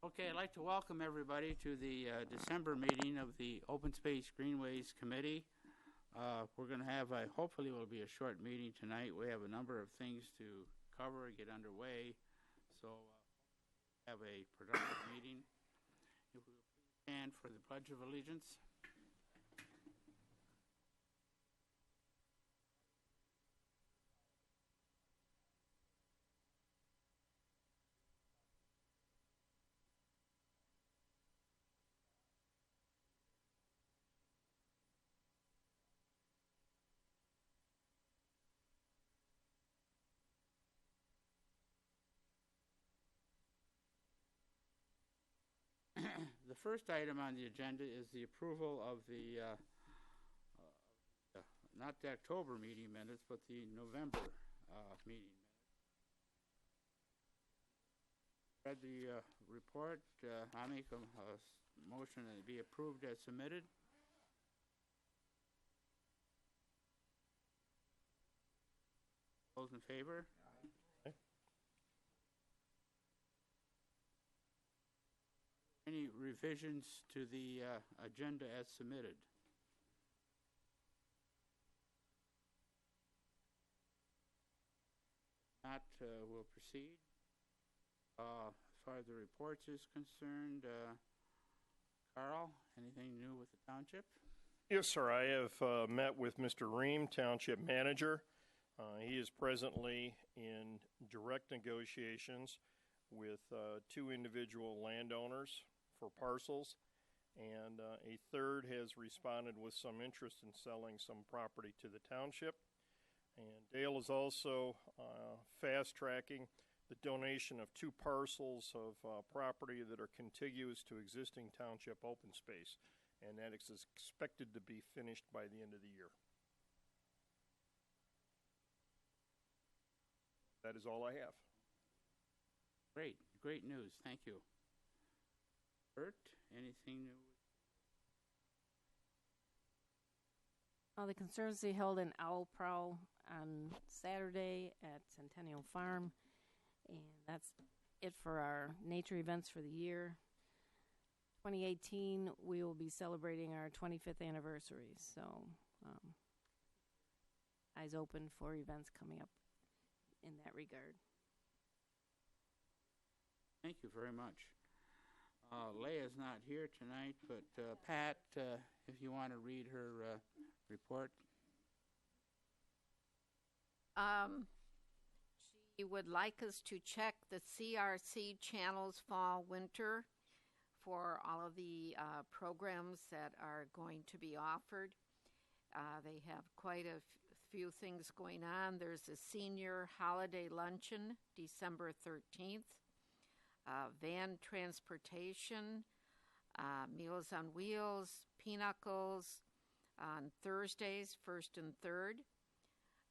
Okay, I'd like to welcome everybody to the December meeting of the Open Space Greenways Committee. We're going to have, hopefully it will be a short meeting tonight. We have a number of things to cover and get underway, so have a productive meeting. If we will please stand for the Pledge of Allegiance. The first item on the agenda is the approval of the, not the October meeting minutes, but the November meeting minutes. Read the report. I make a motion that it be approved as submitted. Those in favor? Aye. Any revisions to the agenda as submitted? Not, we'll proceed. As far as the reports is concerned, Carl, anything new with the township? Yes, sir. I have met with Mr. Ream, Township Manager. He is presently in direct negotiations with two individual landowners for parcels, and a third has responded with some interest in selling some property to the township. And Dale is also fast-tracking the donation of two parcels of property that are contiguous to existing township open space, and that is expected to be finished by the end of the year. That is all I have. Great news. Thank you. Bert, anything new? The Conservancy held an owl prowl on Saturday at Centennial Farm, and that's it for our nature events for the year. 2018, we will be celebrating our 25th anniversary, so eyes open for events coming up in that regard. Thank you very much. Leia's not here tonight, but Pat, if you want to read her report. She would like us to check the CRC Channels fall winter for all of the programs that are going to be offered. They have quite a few things going on. There's a senior holiday luncheon, December 13th. Van transportation, Meals on Wheels, Pinocchles on Thursdays, 1st and 3rd.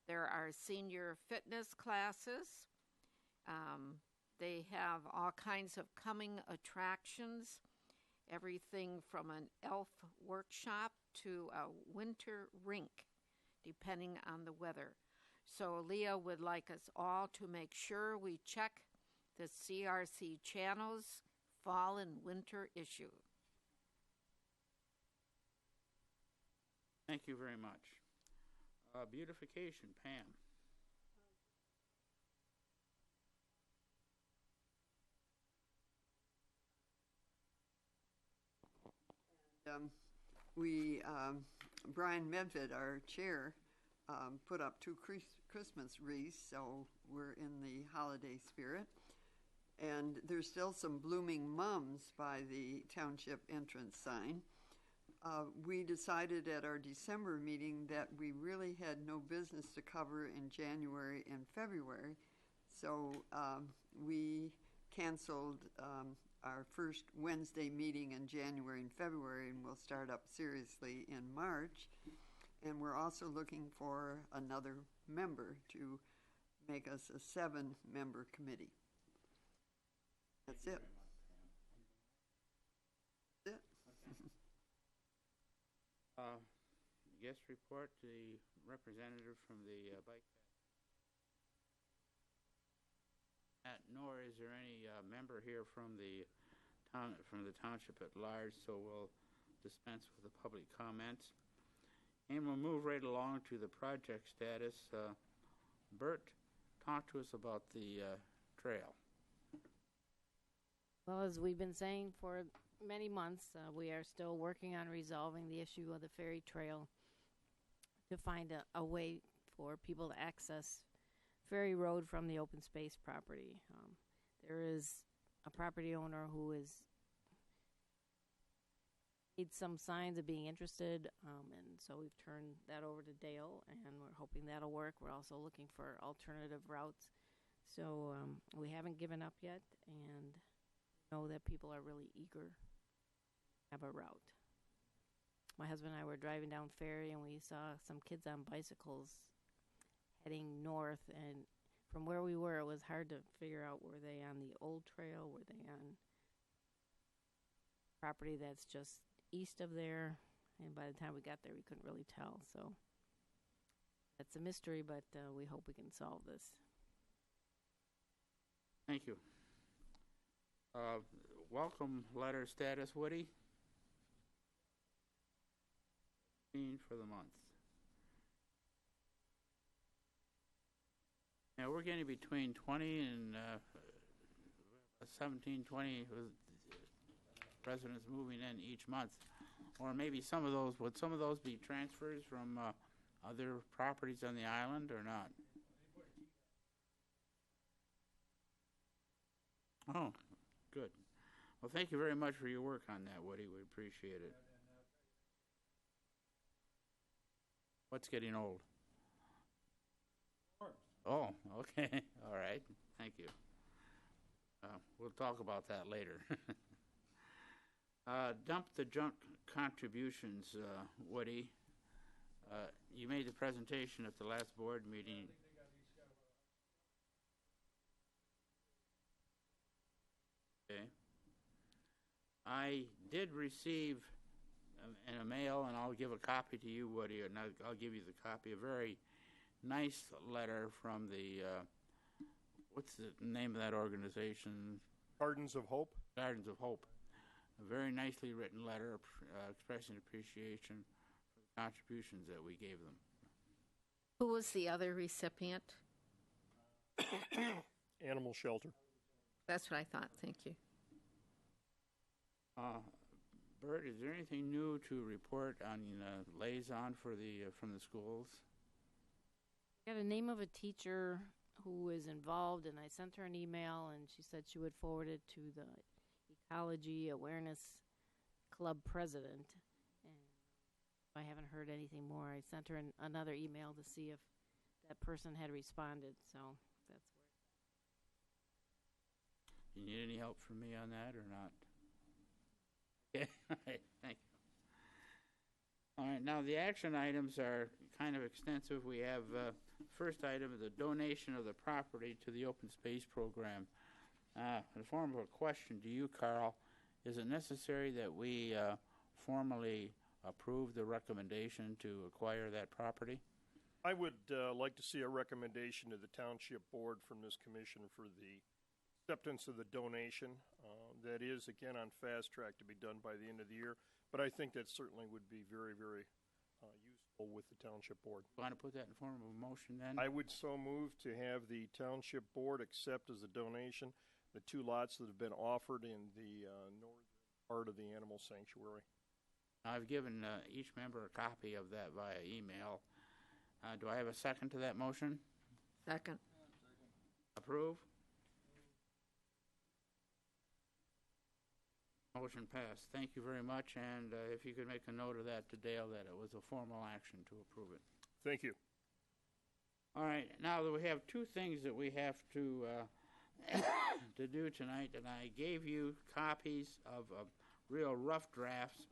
There are senior fitness classes. They have all kinds of coming attractions, everything from an elf workshop to a winter rink, depending on the weather. So Leah would like us all to make sure we check the CRC Channels fall and winter issue. Thank you very much. Beautification, Pam. Brian Medved, our chair, put up two Christmas wreaths, so we're in the holiday spirit. And there's still some blooming mums by the township entrance sign. We decided at our December meeting that we really had no business to cover in January and February, so we canceled our first Wednesday meeting in January and February, and we'll start up seriously in March. And we're also looking for another member to make us a 7-member committee. That's it. That's it. Guest report, the representative from the bike path. Nor is there any member here from the from the township at large, so we'll dispense with the public comments. And we'll move right along to the project status. Bert, talk to us about the trail. Well, as we've been saying for many months, we are still working on resolving the issue of the ferry trail to find a way for people to access Ferry Road from the open space property. There is a property owner who is made some signs of being interested, and so we've turned that over to Dale, and we're hoping that'll work. We're also looking for alternative routes. So we haven't given up yet, and know that people are really eager to have a route. My husband and I were driving down Ferry, and we saw some kids on bicycles heading north, and from where we were, it was hard to figure out, were they on the old trail, were they on property that's just east of there, and by the time we got there, we couldn't really tell. So that's a mystery, but we hope we can solve this. Thank you. Welcome letter status, Woody. For the month. Now we're getting between 20 and 17, 20 residents moving in each month, or maybe some of those. Would some of those be transfers from other properties on the island or not? Oh, good. Well, thank you very much for your work on that, Woody. We appreciate it. What's getting old? Oh, okay. All right. Thank you. We'll talk about that later. Dump the junk contributions, Woody. You made the presentation at the last board meeting. Okay. I did receive in a mail, and I'll give a copy to you, Woody, and I'll give you the copy, a very nice letter from the, what's the name of that organization? Gardens of Hope? Gardens of Hope. A very nicely written letter expressing appreciation for the contributions that we gave them. Who was the other recipient? Animal shelter. That's what I thought. Thank you. Bert, is there anything new to report on liaison for the from the schools? I got a name of a teacher who is involved, and I sent her an email, and she said she would forward it to the Ecology Awareness Club president. And I haven't heard anything more. I sent her another email to see if that person had responded. So that's where. You need any help from me on that or not? Okay, all right, thank you. All right, now the action items are kind of extensive. We have first item, the donation of the property to the open space program. In the form of a question to you, Carl, is it necessary that we formally approve the recommendation to acquire that property? I would like to see a recommendation to the Township Board from this commission for the acceptance of the donation. That is, again, on fast track to be done by the end of the year, but I think that certainly would be very, very useful with the Township Board. Want to put that in form of a motion then? I would so move to have the Township Board accept as a donation the 2 lots that have been offered in the northern part of the animal sanctuary. I've given each member a copy of that via email. Do I have a second to that motion? Second. Approve? Motion passed. Thank you very much, and if you could make a note of that to Dale, that it was a formal action to approve it. Thank you. All right, now that we have 2 things that we have to to do tonight, and I gave you copies of real rough drafts.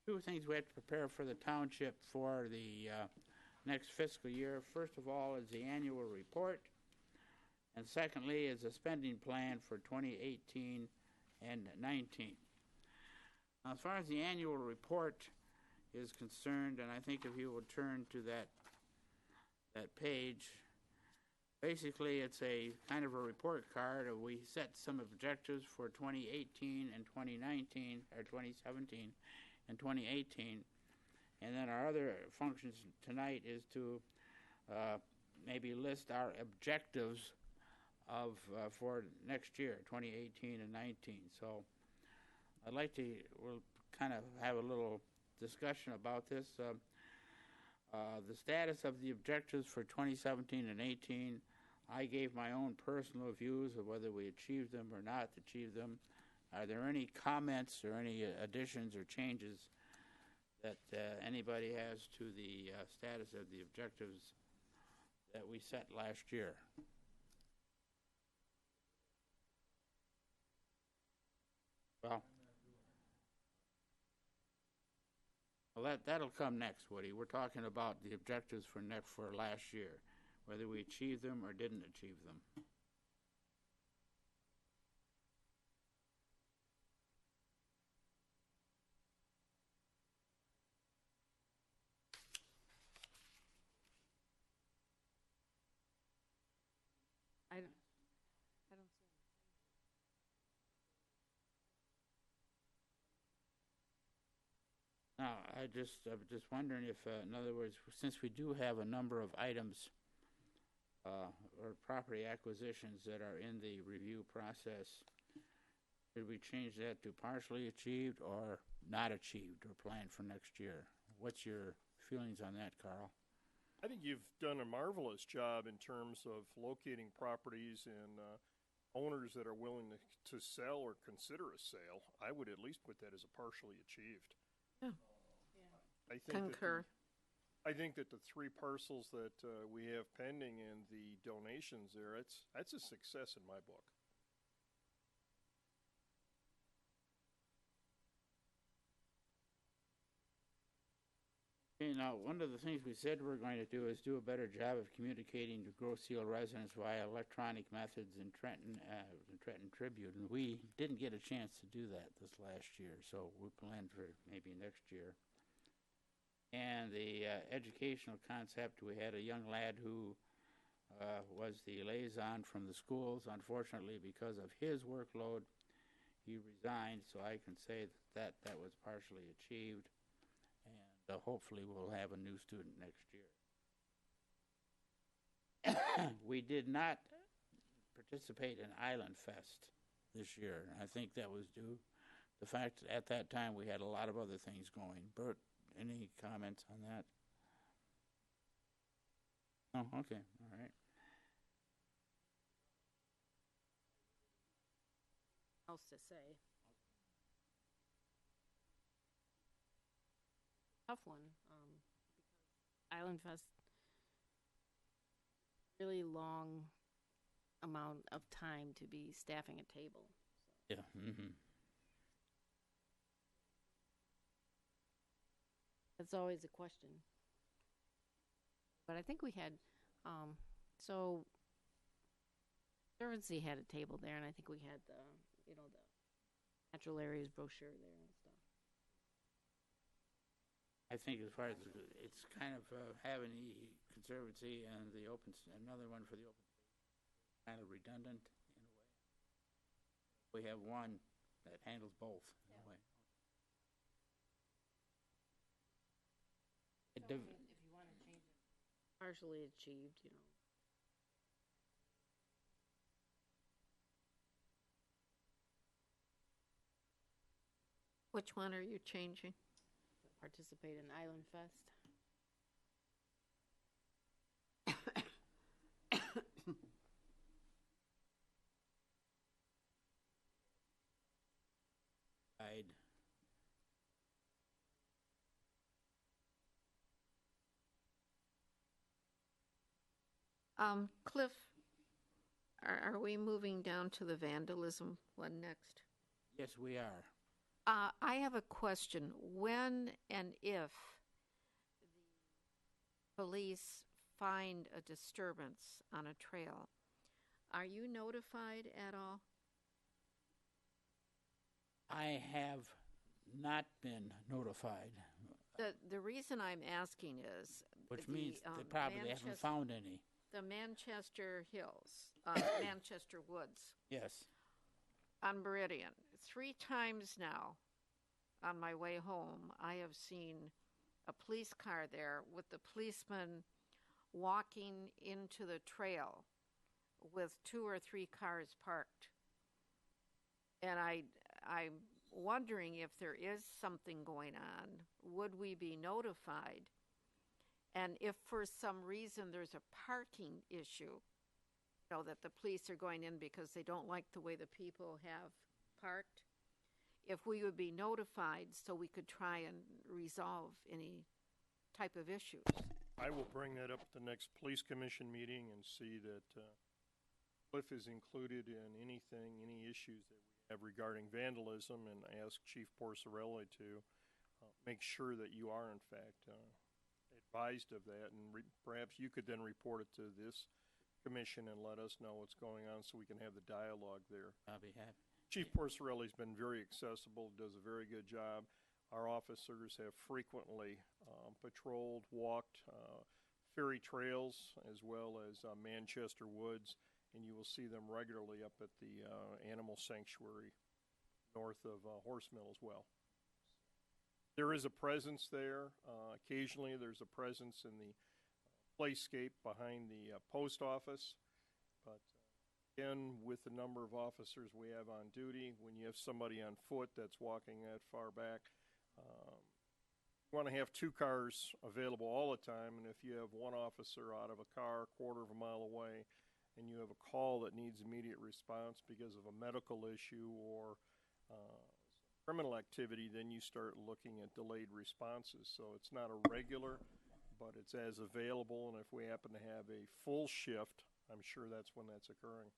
2 things we have to prepare for the township for the next fiscal year. First of all is the annual report, and secondly is a spending plan for 2018 and 19. Now, as far as the annual report is concerned, and I think if you would turn to that page, Basically, it's a kind of a report card. We set some objectives for 2018 and 2019, or 2017 and 2018. And then our other functions tonight is to maybe list our objectives for next year, 2018 and 19. So I'd like to, we'll kind of have a little discussion about this. The status of the objectives for 2017 and 18, I gave my own personal views of whether we achieved them or not achieved them. Are there any comments or any additions or changes that anybody has to the status of the objectives that we set last year? Well, that'll come next, Woody. We're talking about the objectives for last year, whether we achieved them or didn't achieve them. I don't see. Now, I'm just wondering if, in other words, since we do have a number of items or property acquisitions that are in the review process, should we change that to partially achieved or not achieved or planned for next year? What's your feelings on that, Carl? I think you've done a marvelous job in terms of locating properties and owners that are willing to sell or consider a sale. I would at least put that as a partially achieved. Yeah. I think Concur. I think that the 3 parcels that we have pending and the donations there, that's a success in my book. Okay, now, one of the things we said we're going to do is do a better job of communicating to Grosse Ile residents via electronic methods in Trenton, the Trenton Tribune, and we didn't get a chance to do that this last year, so we plan for maybe next year. And the educational concept, we had a young lad who was the liaison from the schools. Unfortunately, because of his workload, he resigned, so I can say that was partially achieved. And hopefully we'll have a new student next year. We did not participate in Island Fest this year. I think that was due to the fact that at that time we had a lot of other things going. Bert, any comments on that? Oh, okay, all right. Else to say. Tough one. Because Island Fest, really long amount of time to be staffing a table. So. Yeah. Mm-hmm. That's always a question. But I think we had, so Conservancy had a table there, and I think we had the natural areas brochure there and stuff. I think as far as it's kind of having the Conservancy and the another one for the open space, kind of redundant in a way. We have one that handles both in a way. If you want to change it, partially achieved, Which one are you changing? Participate in Island Fest. Guide. Cliff, are we moving down to the vandalism one next? Yes, we are. I have a question. When and if the police find a disturbance on a trail, are you notified at all? I have not been notified, The reason I'm asking is which means they probably haven't found any. the Manchester Hills, Manchester Woods Yes. on Meridian. 3 times now on my way home, I have seen a police car there with the policeman walking into the trail with 2 or 3 cars parked. And I'm wondering if there is something going on, would we be notified? And if for some reason there's a parking issue, that the police are going in because they don't like the way the people have parked, if we would be notified so we could try and resolve any type of issues. I will bring that up at the next police commission meeting and see that Cliff is included in any issues that we have regarding vandalism, and ask Chief Porcerelli to make sure that you are in fact advised of that, and perhaps you could then report it to this commission and let us know what's going on so we can have the dialogue there. I'll be happy. Chief Porcerelli's been very accessible, does a very good job. Our officers have frequently patrolled, walked ferry trails as well as Manchester Woods, and you will see them regularly up at the animal sanctuary north of Horsemill as well. There is a presence there. Occasionally there's a presence in the playscape behind the post office, but again, with the number of officers we have on duty, when you have somebody on foot that's walking that far back, you want to have 2 cars available all the time, and if you have one officer out of a car a quarter of a mile away and you have a call that needs immediate response because of a medical issue or criminal activity, then you start looking at delayed responses. So it's not a regular, but it's as available, and if we happen to have a full shift, I'm sure that's when that's occurring.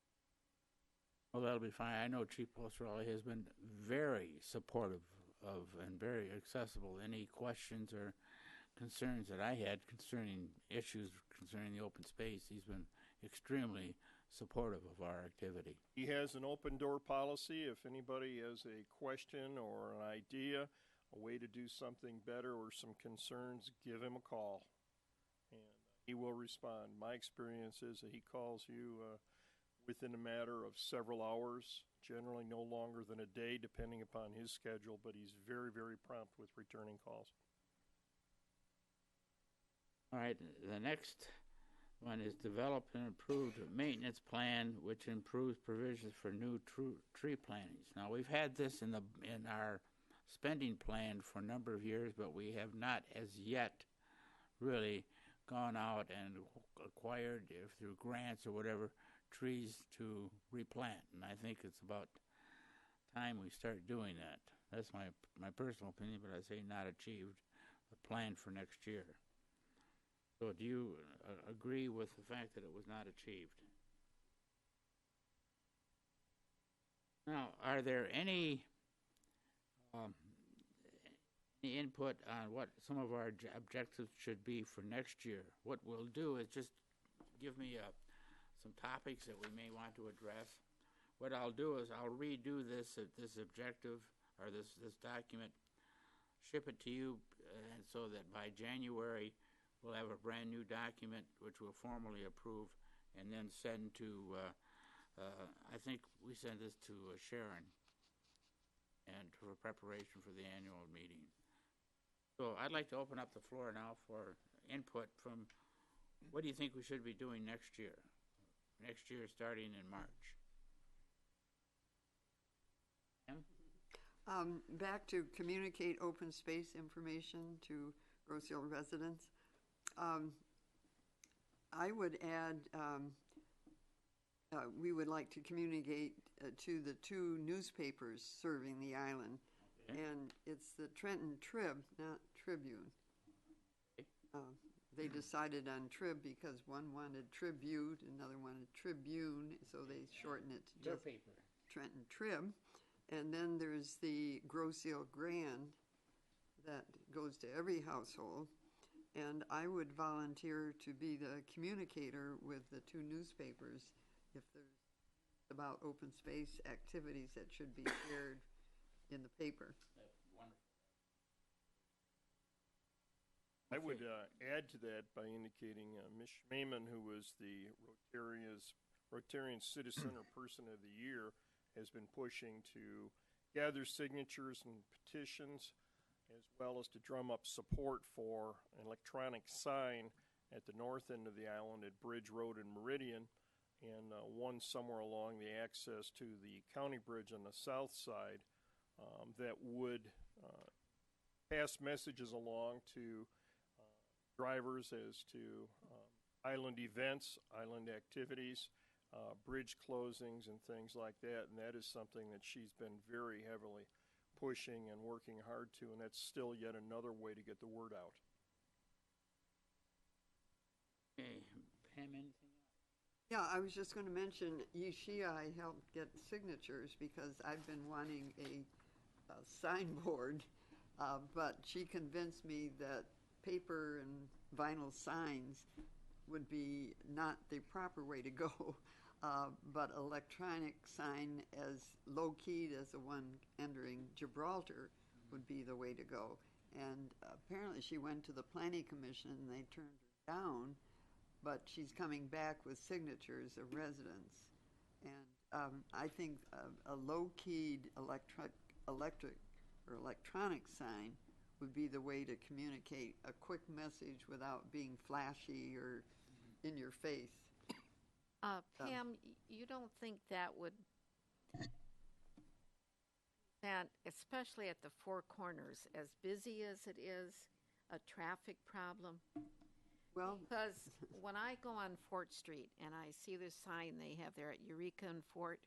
Well, that'll be fine. I know Chief Porcerelli has been very supportive of and very accessible. Any questions or concerns that I had concerning issues concerning the open space, he's been extremely supportive of our activity. He has an open door policy. If anybody has a question or an idea, a way to do something better or some concerns, give him a call, and he will respond. My experience is that he calls you within a matter of several hours, generally no longer than a day, depending upon his schedule, but he's very, very prompt with returning calls. All right, the next one is develop an improved maintenance plan which improves provisions for new tree plantings. Now, we've had this in our spending plan for a number of years, but we have not as yet really gone out and acquired, through grants or whatever, trees to replant. And I think it's about time we start doing that. That's my personal opinion, but I say not achieved the plan for next year. So do you agree with the fact that it was not achieved? Now, are there any input on what some of our objectives should be for next year? What we'll do is just give me some topics that we may want to address. What I'll do is I'll redo this objective or this document, ship it to you, and so that by January we'll have a brand new document which we'll formally approve and then send to, I think we send this to Sharon and for preparation for the annual meeting. So I'd like to open up the floor now for input from, what do you think we should be doing next year? Next year starting in March. Back to communicate open space information to Grosse Ile residents. I would add, we would like to communicate to the 2 newspapers serving the island. Okay. And it's the Trenton Trib, not Tribune. Okay. They decided on Trib because one wanted Tribute, another wanted Tribune, so they shortened it to just paper. Trenton Trib. And then there's the Grosse Ile Grand that goes to every household. And I would volunteer to be the communicator with the 2 newspapers if there's about open space activities that should be shared in the paper. That's wonderful. I would add to that by indicating Ms. Schmeman, who was the Rotarian Citizen or Person of the Year, has been pushing to gather signatures and petitions, as well as to drum up support for an electronic sign at the north end of the island at Bridge Road and Meridian, and one somewhere along the access to the county bridge on the south side that would pass messages along to drivers as to island events, island activities, bridge closings, and things like that. And that is something that she's been very heavily pushing and working hard to, and that's still yet another way to get the word out. Okay, Pam, anything else? Yeah, I was just going to mention, I helped get signatures because I've been wanting a signboard, but she convinced me that paper and vinyl signs would be not the proper way to go, but electronic sign as low-keyed as the one entering Gibraltar would be the way to go. And apparently she went to the Planning Commission and they turned her down, but she's coming back with signatures of residents. And I think a low-keyed electronic sign would be the way to communicate a quick message without being flashy or in your face. Pam, you don't think that would, that especially at the Four Corners, as busy as it is, a traffic problem? Well, Because when I go on Fort Street and I see the sign they have there at Eureka and Fort,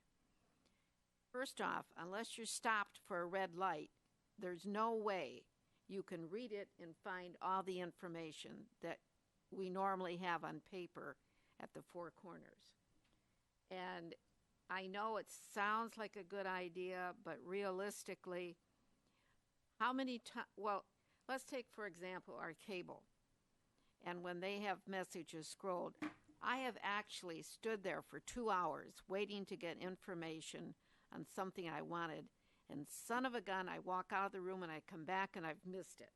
first off, unless you're stopped for a red light, there's no way you can read it and find all the information that we normally have on paper at the Four Corners. And I know it sounds like a good idea, but realistically, how many times, well, let's take, for example, our cable. And when they have messages scrolled, I have actually stood there for 2 hours waiting to get information on something I wanted. And son of a gun, I walk out of the room and I come back and I've missed it.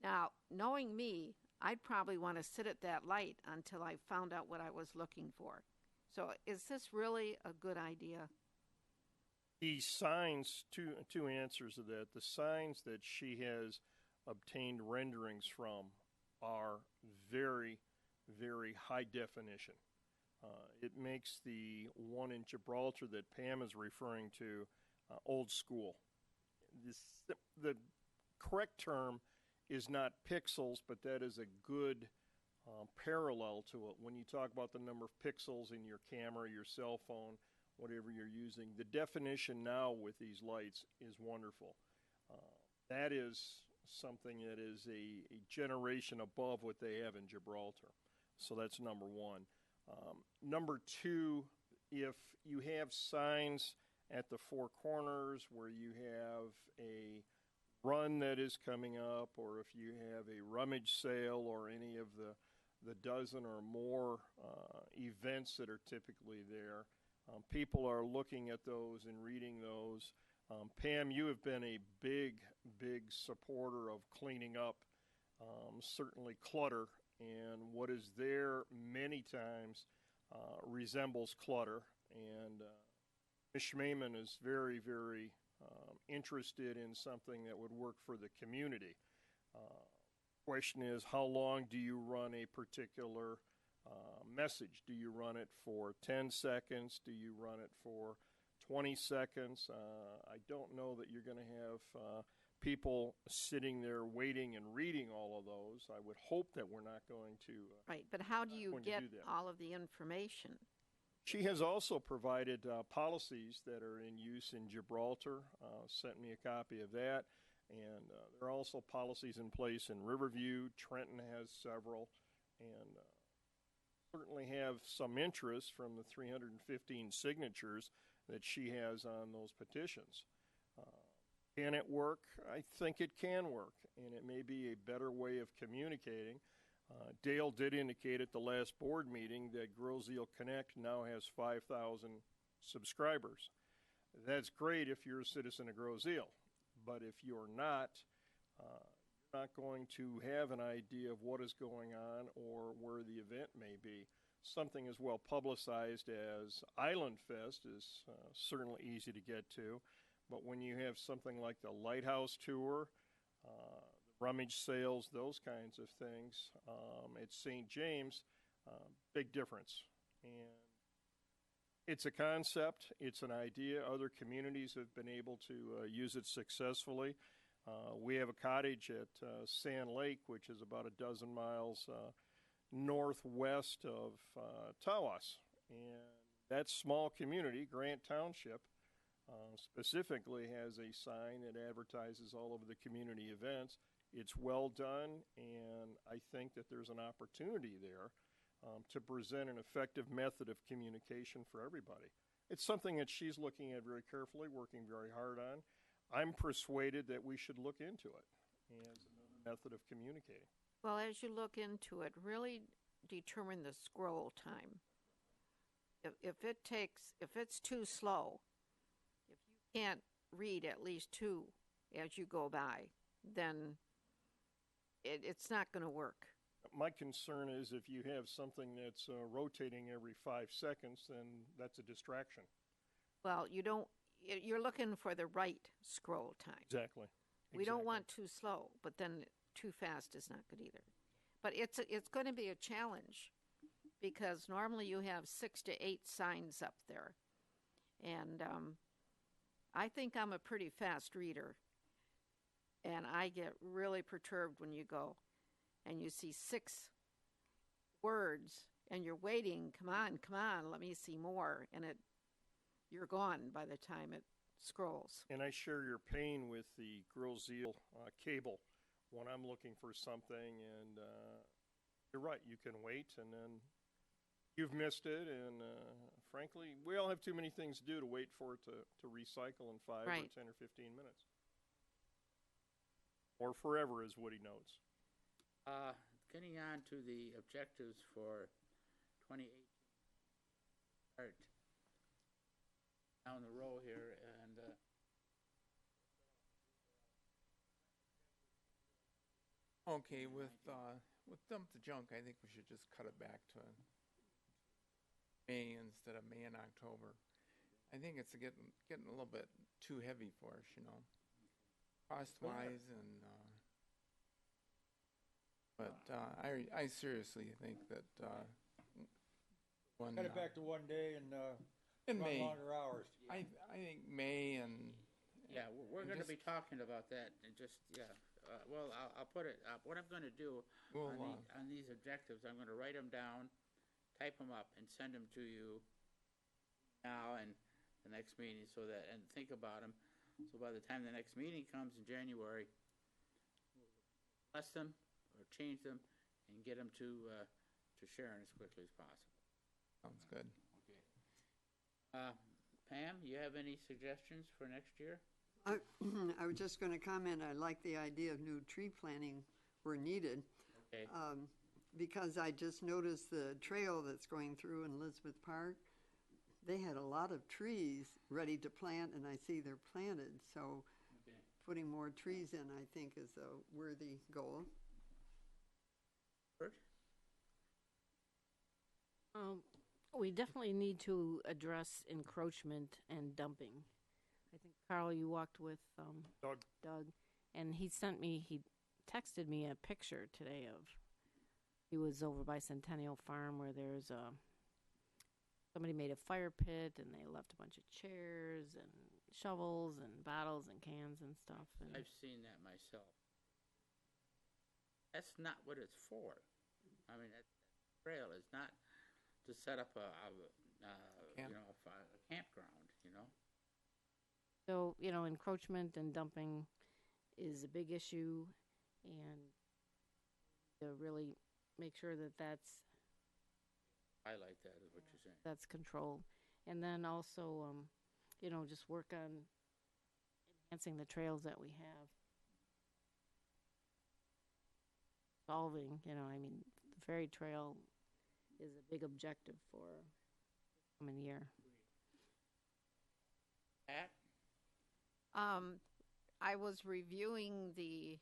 Now, knowing me, I'd probably want to sit at that light until I found out what I was looking for. So is this really a good idea? The signs, two answers to that. The signs that she has obtained renderings from are very, very high definition. It makes the one in Gibraltar that Pam is referring to old school. The correct term is not pixels, but that is a good parallel to it. When you talk about the number of pixels in your camera, your cell phone, whatever you're using, the definition now with these lights is wonderful. That is something that is a generation above what they have in Gibraltar. So that's number one. Number two, if you have signs at the Four Corners where you have a run that is coming up, or if you have a rummage sale or any of the dozen or more events that are typically there, people are looking at those and reading those. Pam, you have been a big supporter of cleaning up, certainly clutter, and what is there many times resembles clutter. And Ms. Schmeman is very interested in something that would work for the community. Question is, how long do you run a particular message? Do you run it for 10 seconds? Do you run it for 20 seconds? I don't know that you're going to have people sitting there waiting and reading all of those. I would hope that we're not going to. Right, but how do you get all of the information? She has also provided policies that are in use in Gibraltar, sent me a copy of that. And there are also policies in place in Riverview. Trenton has several, and certainly have some interest from the 315 signatures that she has on those petitions. Can it work? I think it can work, and it may be a better way of communicating. Dale did indicate at the last board meeting that Groseal Connect now has 5,000 subscribers. That's great if you're a citizen of Groseal. But if you're not, you're not going to have an idea of what is going on or where the event may be. Something as well publicized as Island Fest is certainly easy to get to, but when you have something like the Lighthouse Tour, rummage sales, those kinds of things, at St. James, big difference. And it's a concept, it's an idea. Other communities have been able to use it successfully. We have a cottage at Sand Lake, which is about a dozen miles northwest of Tawas. And that small community, Grant Township, specifically has a sign that advertises all of the community events. It's well done, and I think that there's an opportunity there to present an effective method of communication for everybody. It's something that she's looking at very carefully, working very hard on. I'm persuaded that we should look into it as another method of communicating. Well, as you look into it, really determine the scroll time. If it's too slow, if you can't read at least 2 as you go by, then it's not going to work. My concern is if you have something that's rotating every 5 seconds, then that's a distraction. Well, you're looking for the right scroll time. Exactly. We don't want too slow, but then too fast is not good either. But it's going to be a challenge because normally you have 6 to 8 signs up there. And I think I'm a pretty fast reader. And I get really perturbed when you go and you see 6 words and you're waiting, come on, let me see more. And you're gone by the time it scrolls. And I share your pain with the Grill Zeal cable when I'm looking for something, and you're right, you can wait, and then you've missed it, and frankly, we all have too many things to do to wait for it to recycle in 5 Right. or 10 or 15 minutes. Or forever, as Woody notes. Getting on to the objectives for 2018. Start down the row here, and Okay, with dump the junk, I think we should just cut it back to May instead of May and October. I think it's getting a little bit too heavy for us, cost-wise, and but I seriously think that when Cut it back to 1 day and in run May, longer hours. I think May and yeah, we're and going to just- be talking about that, and just well, I'll put it. What I'm going to do we'll on these objectives, I'm going to write them down, type them up, and send them to you now and the next meeting, and think about them. So by the time the next meeting comes in January, we'll bless them or change them and get them to Sharon as quickly as possible. sounds good. Okay. Pam, you have any suggestions for next year? I was just going to comment, I like the idea of new tree planting where needed. Okay. Because I just noticed the trail that's going through in Elizabeth Park, they had a lot of trees ready to plant, and I see they're planted. So Okay. putting more trees in, I think, is a worthy goal. Bert? We definitely need to address encroachment and dumping. I think, Carl, you walked with Doug, and he texted me a picture today he was over by Centennial Farm where there's somebody made a fire pit and they left a bunch of chairs and shovels and bottles and cans and stuff. And I've seen that myself. That's not what it's for. I mean, that trail is not to set up a campground, So, encroachment and dumping is a big issue, and to really make sure that that's Highlight that is what you're saying. controlled. And then also, just work on enhancing the trails that we have. Solving, the ferry trail is a big objective for the coming year. Pat? I was reviewing the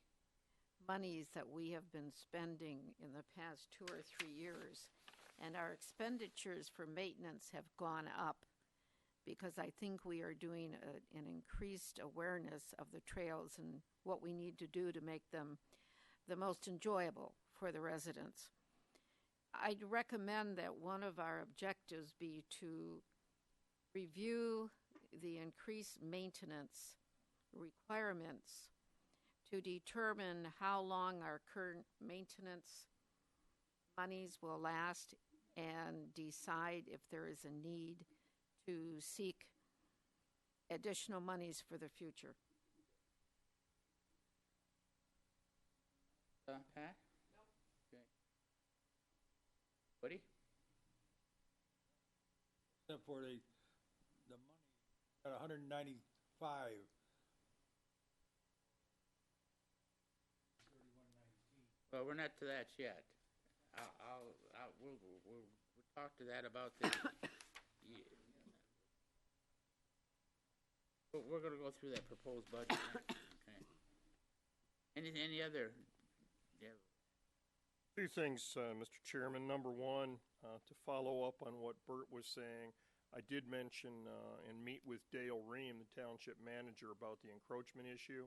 monies that we have been spending in the past 2 or 3 years, and our expenditures for maintenance have gone up because I think we are doing an increased awareness of the trails and what we need to do to make them the most enjoyable for the residents. I'd recommend that one of our objectives be to review the increased maintenance requirements to determine how long our current maintenance monies will last and decide if there is a need to seek additional monies for the future. Pat? No. Okay. Woody? Except for the money, got 195. Well, we're not to that yet. We'll talk to that about the. We're going to go through that proposed budget. Okay. Any other? Yeah. Two things, Mr. Chairman. Number one, to follow up on what Bert was saying, I did mention and meet with Dale Ream, the township manager, about the encroachment issue.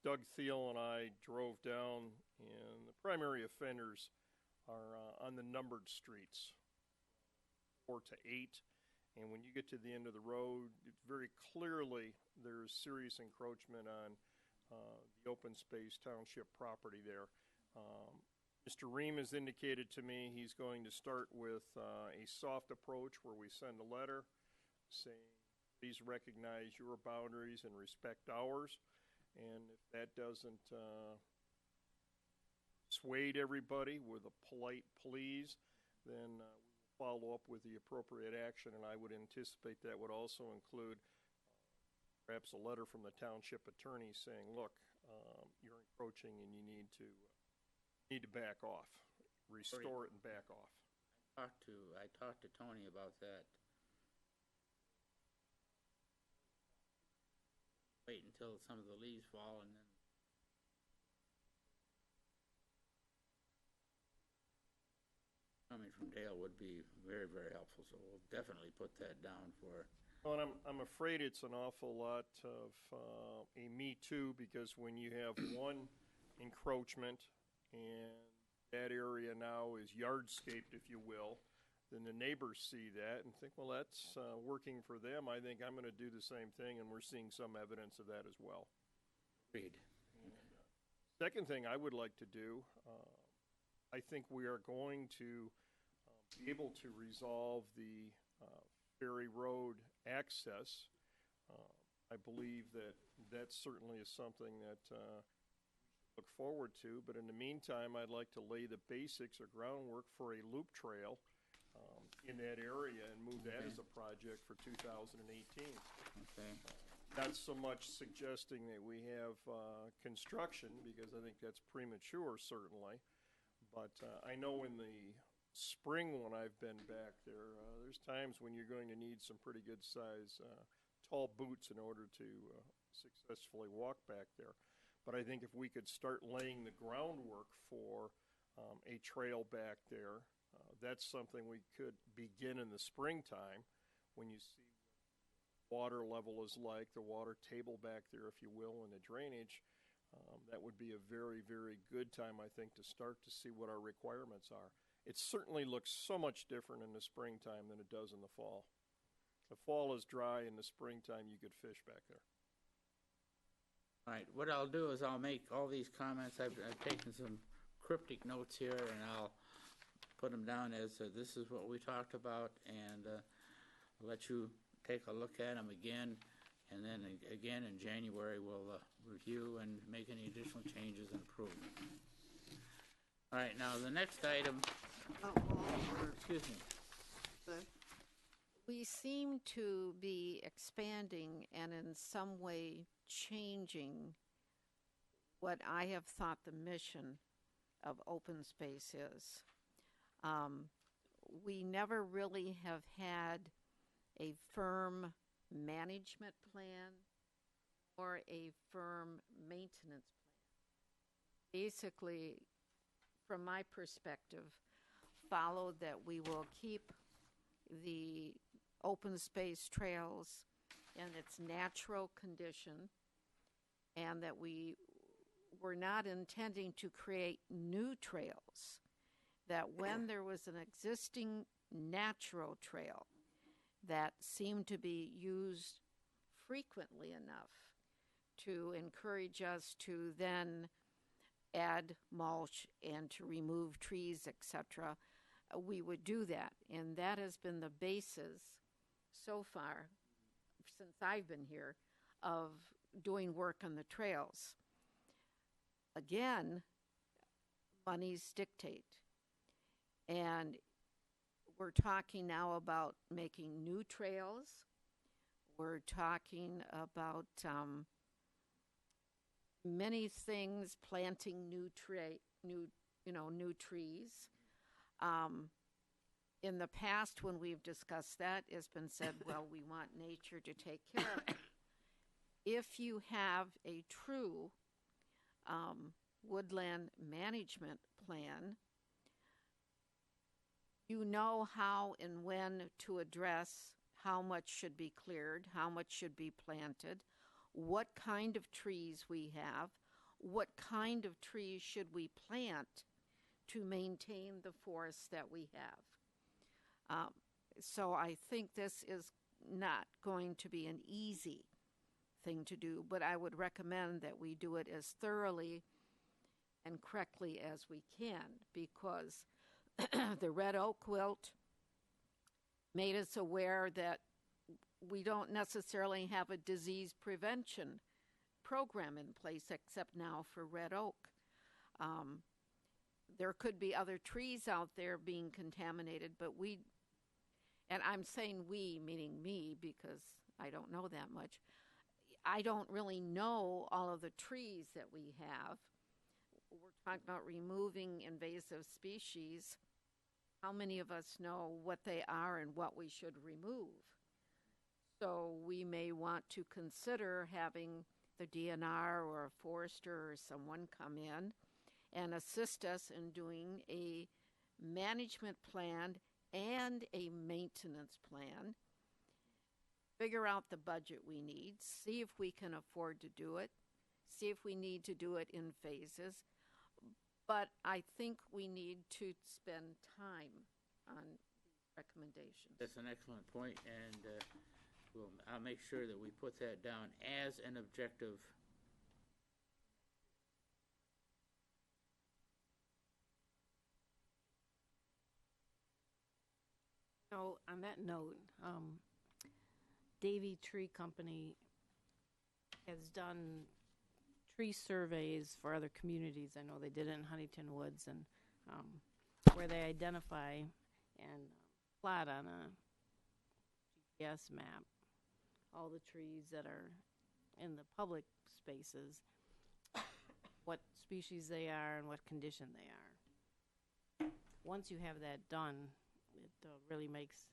Doug Thiel and I drove down, and the primary offenders are on the numbered streets, 4 to 8. And when you get to the end of the road, very clearly there's serious encroachment on the open space township property there. Mr. Ream has indicated to me he's going to start with a soft approach where we send a letter saying, please recognize your boundaries and respect ours. And if that doesn't dissuade everybody with a polite please, then we will follow up with the appropriate action. And I would anticipate that would also include perhaps a letter from the township attorney saying, look, you're encroaching and you need to back off, restore it and back off. I talked to Tony about that. Wait until some of the leaves fall, and then coming from Dale would be very, very helpful. So we'll definitely put that down for. Well, and I'm afraid it's an awful lot of a me too, because when you have one encroachment and that area now is yardscaped, if you will, then the neighbors see that and think, well, that's working for them. I think I'm going to do the same thing, and we're seeing some evidence of that as well. Agreed. Second thing I would like to do, I think we are going to be able to resolve the Ferry Road access. I believe that certainly is something that look forward to, but in the meantime, I'd like to lay the basics or groundwork for a loop trail in that area and move that as a project for 2018. Okay. Not so much suggesting that we have construction, because I think that's premature, certainly, but I know in the spring when I've been back there, there's times when you're going to need some pretty good size tall boots in order to successfully walk back there. But I think if we could start laying the groundwork for a trail back there, that's something we could begin in the springtime when you see what water level is like, the water table back there, if you will, and the drainage. That would be a very, very good time, I think, to start to see what our requirements are. It certainly looks so much different in the springtime than it does in the fall. The fall is dry. In the springtime, you could fish back there. All right. What I'll do is I'll make all these comments. I've taken some cryptic notes here, and I'll put them down as this is what we talked about, and I'll let you take a look at them again, and then again in January we'll review and make any additional changes and approve. All right. Now the next item. Excuse me. We seem to be expanding and in some way changing what I have thought the mission of open space is. We never really have had a firm management plan or a firm maintenance plan. basically, from my perspective, followed that we will keep the open space trails in its natural condition, and that we were not intending to create new trails, that when there was an existing natural trail that seemed to be used frequently enough to encourage us to then add mulch and to remove trees, etc., we would do that. And that has been the basis so far, since I've been here, of doing work on the trails. Again, monies dictate. And we're talking now about making new trails. We're talking about many things, planting new trees. In the past, when we've discussed that, it's been said, well, we want nature to take care of it. If you have a true woodland management plan, you know how and when to address how much should be cleared, how much should be planted, what kind of trees we have, what kind of trees should we plant to maintain the forests that we have. So I think this is not going to be an easy thing to do, but I would recommend that we do it as thoroughly and correctly as we can, because the red oak wilt made us aware that we don't necessarily have a disease prevention program in place except now for red oak. There could be other trees out there being contaminated, but and I'm saying we, meaning me, because I don't know that much. I don't really know all of the trees that we have. We're talking about removing invasive species. How many of us know what they are and what we should remove? So we may want to consider having the DNR or a forester or someone come in and assist us in doing a management plan and a maintenance plan, figure out the budget we need, see if we can afford to do it, see if we need to do it in phases. But I think we need to spend time on recommendations. That's an excellent point, and I'll make sure that we put that down as an objective. So on that note, Davy Tree Company has done tree surveys for other communities. I know they did it in Huntington Woods, and where they identify and plot on a GPS map all the trees that are in the public spaces, what species they are and what condition they are. Once you have that done, it really makes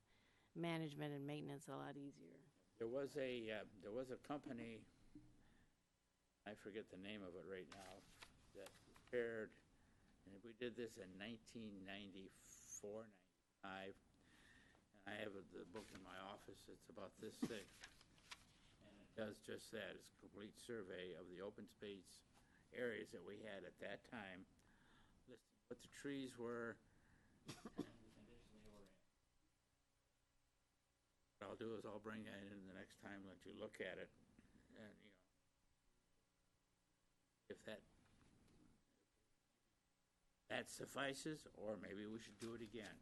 management and maintenance a lot easier. There was a company, I forget the name of it right now, that prepared, and we did this in 1994, 95. And I have the book in my office. It's about this thick, and it does just that. It's a complete survey of the open space areas that we had at that time, listing what the trees were and the condition they were in. What I'll do is I'll bring that in the next time, let you look at it, and if that suffices, or maybe we should do it again.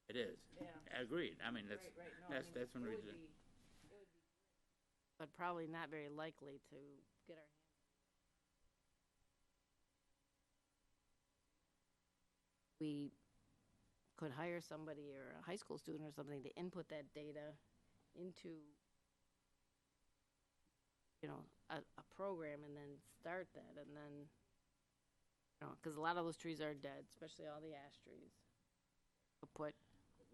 It is. Yeah. Agreed. I mean, that's No, that's when we do. But probably not very likely to get our hands. We could hire somebody or a high school student or something to input that data into, a program, and then start that, and then, because a lot of those trees are dead, especially all the ash trees. We'll put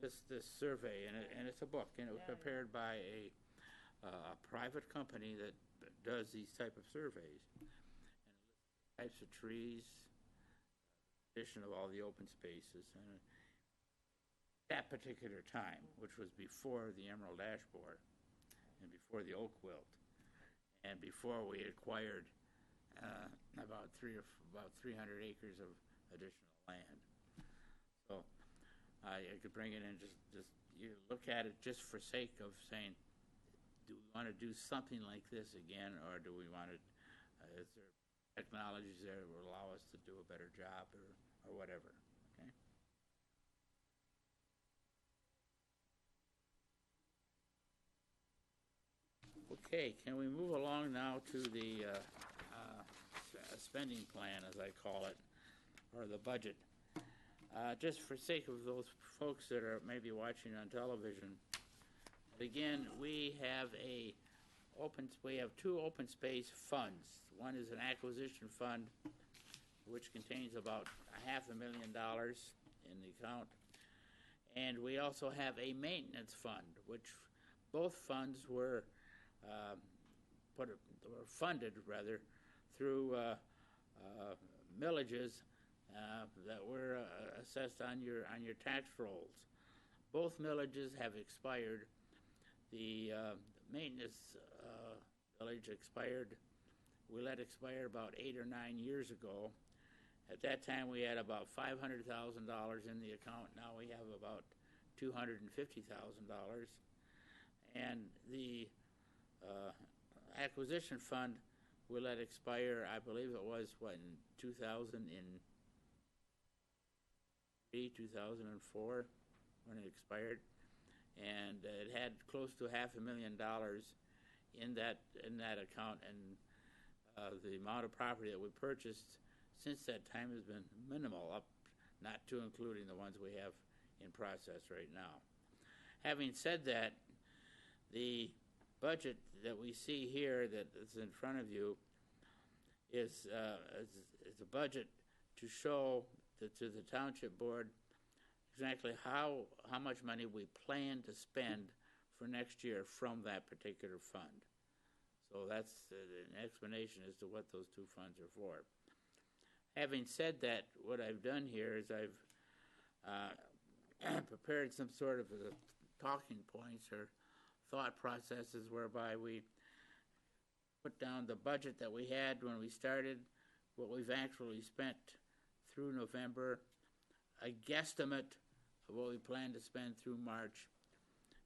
This survey, and it's a book, and it was prepared by a a private company that does these type of surveys. And types of trees, addition of all the open spaces, and that particular time, which was before the Emerald Ash Borer and before the oak wilt, and before we acquired about 300 acres of additional land. So I could bring it in, just you look at it just for sake of saying, do we want to do something like this again, or do we want to, is there technologies there that will allow us to do a better job, or whatever, okay? Okay, can we move along now to the spending plan, as I call it, or the budget? Just for sake of those folks that are maybe watching on television, again, we have two open space funds. One is an acquisition fund, which contains about $500,000 in the account, and we also have a maintenance fund, which both funds were funded rather through millages that were assessed on your tax rolls. Both millages have expired. The maintenance millage expired. We let expire about 8 or 9 years ago. At that time, we had about $500,000 in the account. Now we have about $250,000. And the acquisition fund we let expire, I believe it was, in 2003, 2004, when it expired. And it had close to $500,000 in that account, and the amount of property that we purchased since that time has been minimal, up not to including the ones we have in process right now. Having said that, the budget that we see here that is in front of you is a budget to show to the Township Board exactly how much money we plan to spend for next year from that particular fund. So that's an explanation as to what those two funds are for. Having said that, what I've done here is I've prepared some sort of talking points or thought processes whereby we put down the budget that we had when we started, what we've actually spent through November, a guesstimate of what we plan to spend through March,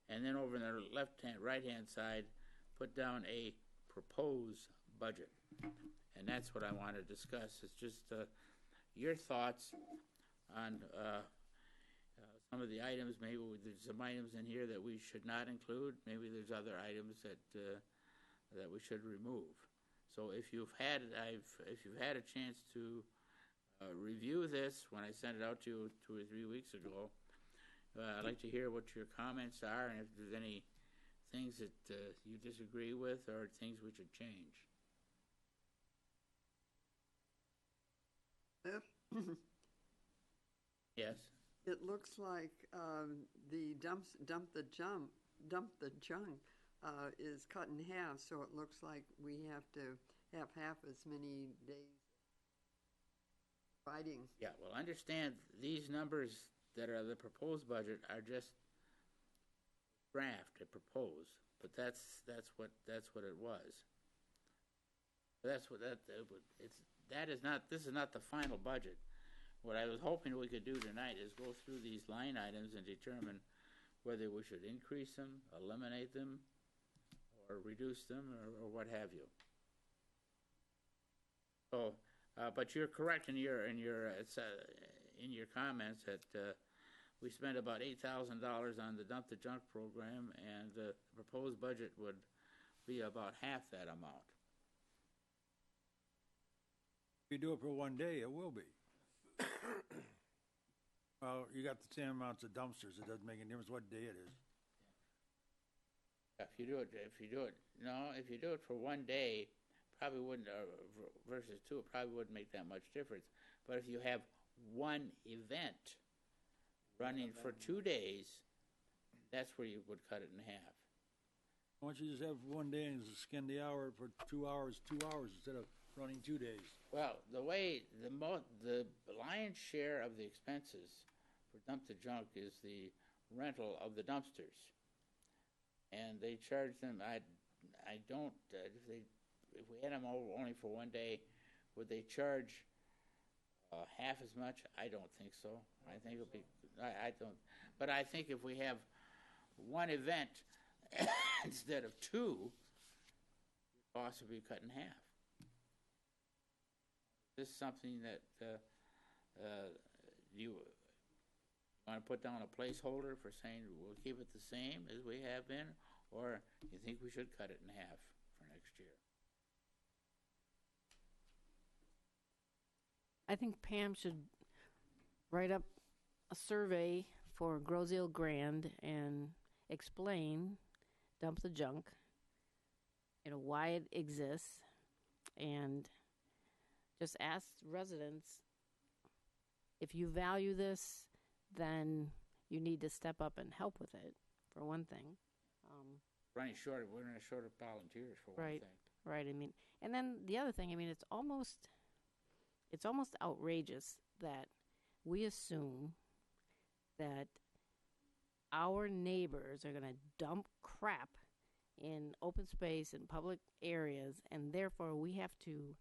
and then over on the right-hand side, put down a proposed budget. And that's what I want to discuss. It's just your thoughts on some of the items. Maybe there's some items in here that we should not include. Maybe there's other items that we should remove. So if you've had a chance to review this when I sent it out to you 2 or 3 weeks ago, I'd like to hear what your comments are, and if there's any things that you disagree with or things we should change. Yes. It looks like the dump the junk is cut in half, so it looks like we have to have half as many days fighting. Yeah, well, understand these numbers that are the proposed budget are just draft, proposed, but that's what it was. This is not the final budget. What I was hoping we could do tonight is go through these line items and determine whether we should increase them, eliminate them, or reduce them, or what have you. So, but you're correct in your comments that we spent about $8,000 on the Dump the Junk program, and the proposed budget would be about half that amount. If you do it for one day, it will be. Well, you got the same amounts of dumpsters. It doesn't make any difference what day it is. If you do it for one day, probably wouldn't, versus two, it probably wouldn't make that much difference. But if you have one event running for 2 days, that's where you would cut it in half. Why don't you just have one day and skin the hour for 2 hours, instead of running 2 days? Well, the way, the lion's share of the expenses for dump the junk is the rental of the dumpsters. And they charge them, I don't, if we had them only for one day, would they charge half as much? I don't think so. I think it'll be, I don't, but I think if we have one event instead of two, the cost will be cut in half. This is something that you want to put down a placeholder for saying we'll keep it the same as we have been, or you think we should cut it in half for next year? I think Pam should write up a survey for Groseal Grand and explain dump the junk, why it exists, and just ask residents, if you value this, then you need to step up and help with it, for one thing. We're running short of volunteers for one Right. thing. Right, and then the other thing, it's almost outrageous that we assume that our neighbors are going to dump crap in open space and public areas, and therefore we have to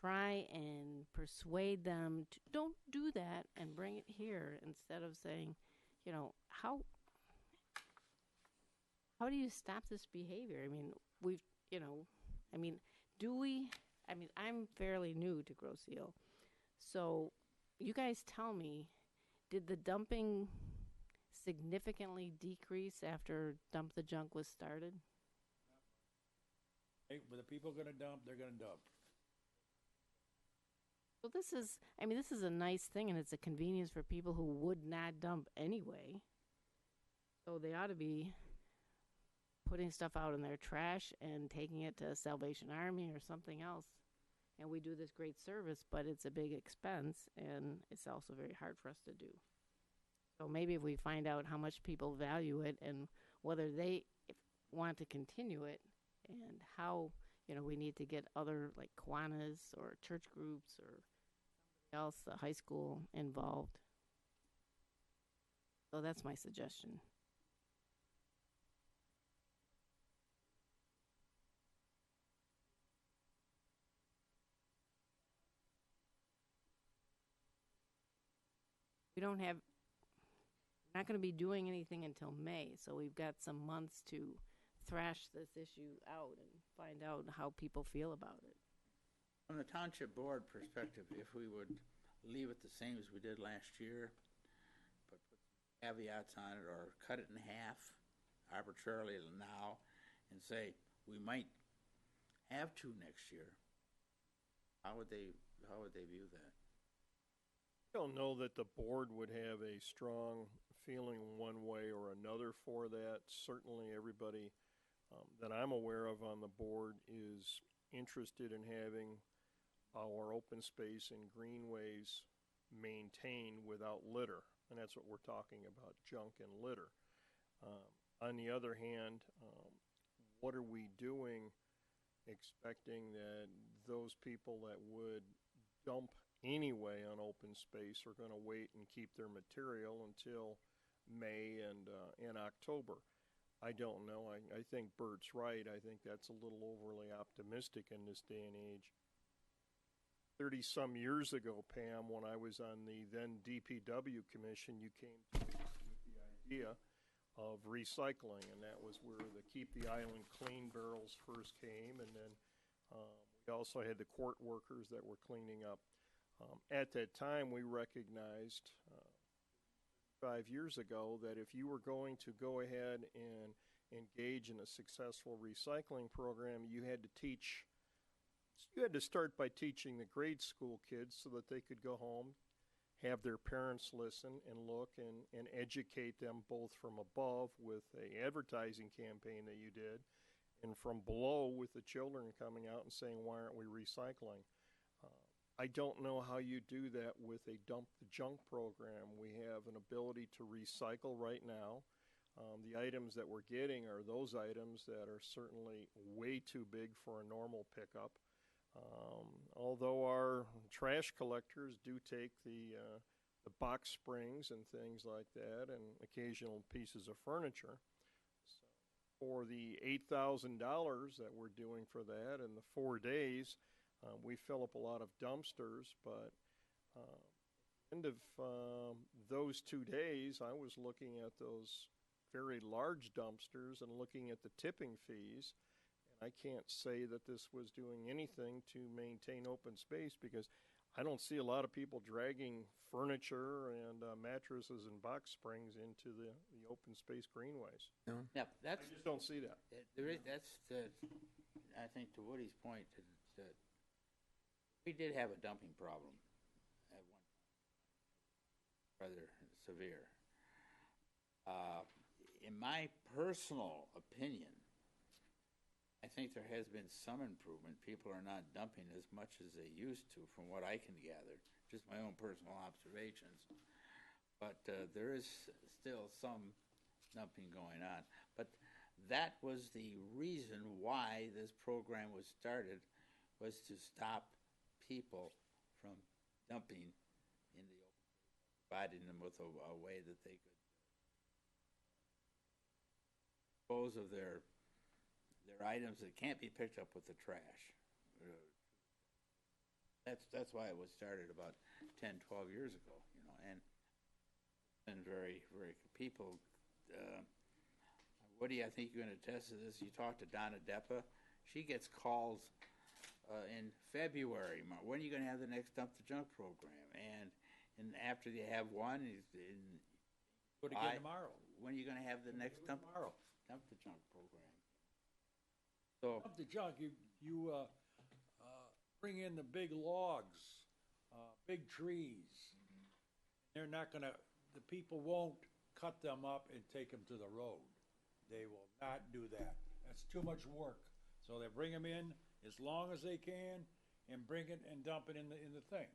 try and persuade them to don't do that and bring it here, instead of saying, how do you stop this behavior? Do we? I'm fairly new to Groseal, so you guys tell me, did the dumping significantly decrease after Dump the Junk was started? Hey, but the people gonna dump, they're gonna dump. Well, this is a nice thing, and it's a convenience for people who would not dump anyway. So they ought to be putting stuff out in their trash and taking it to Salvation Army or something else. And we do this great service, but it's a big expense, and it's also very hard for us to do. So maybe if we find out how much people value it and whether they want to continue it, and how, we need to get other, like Kiwanis or church groups or somebody else, the high school, involved. So that's my suggestion. We're not going to be doing anything until May, so we've got some months to thrash this issue out and find out how people feel about it. From the township board perspective, if we would leave it the same as we did last year, but put caveats on it, or cut it in half arbitrarily now, and say we might have to next year, how would they view that? I don't know that the board would have a strong feeling one way or another for that. Certainly everybody that I'm aware of on the board is interested in having our open space and greenways maintained without litter, and that's what we're talking about, junk and litter. On the other hand, what are we doing expecting that those people that would dump anyway on open space are going to wait and keep their material until May and October? I don't know. I think Bert's right. I think that's a little overly optimistic in this day and age. 30-some years ago, Pam, when I was on the then DPW commission, you came to me with the idea of recycling, and that was where the Keep the Island Clean barrels first came, and then we also had the court workers that were cleaning up. At that time, we recognized 5 years ago that if you were going to go ahead and engage in a successful recycling program, you had to start by teaching the grade school kids so that they could go home, have their parents listen and look and educate them both from above with an advertising campaign that you did, and from below with the children coming out and saying, why aren't we recycling? I don't know how you do that with a dump the junk program. We have an ability to recycle right now. The items that we're getting are those items that are certainly way too big for a normal pickup. Although our trash collectors do take the box springs and things like that, and occasional pieces of furniture. So for the $8,000 that we're doing for that in the 4 days, we fill up a lot of dumpsters, but end of those 2 days, I was looking at those very large dumpsters and looking at the tipping fees. And I can't say that this was doing anything to maintain open space, because I don't see a lot of people dragging furniture and mattresses and box springs into the open space greenways. Yeah, that's, I just don't see that. that's the, I think to Woody's point, that we did have a dumping problem at one time, rather severe. In my personal opinion, I think there has been some improvement. People are not dumping as much as they used to, from what I can gather. Just my own personal observations. But there is still some dumping going on. But that was the reason why this program was started, was to stop people from dumping in the open, providing them with a way that they could dispose of their items that can't be picked up with the trash. That's why it was started about 10, 12 years ago, you know, and very, very people. Woody, I think you're going to attest to this. You talked to Donna Deppa. She gets calls in February. When are you going to have the next Dump the Junk program? And after you have one, Go to get tomorrow. when are you going to have the next Dump the Junk program? So Dump the junk, you bring in the big logs, big trees. They're not gonna, the people won't cut them up and take them to the road. They will not do that. That's too much work. So they bring them in as long as they can and bring it and dump it in the thing.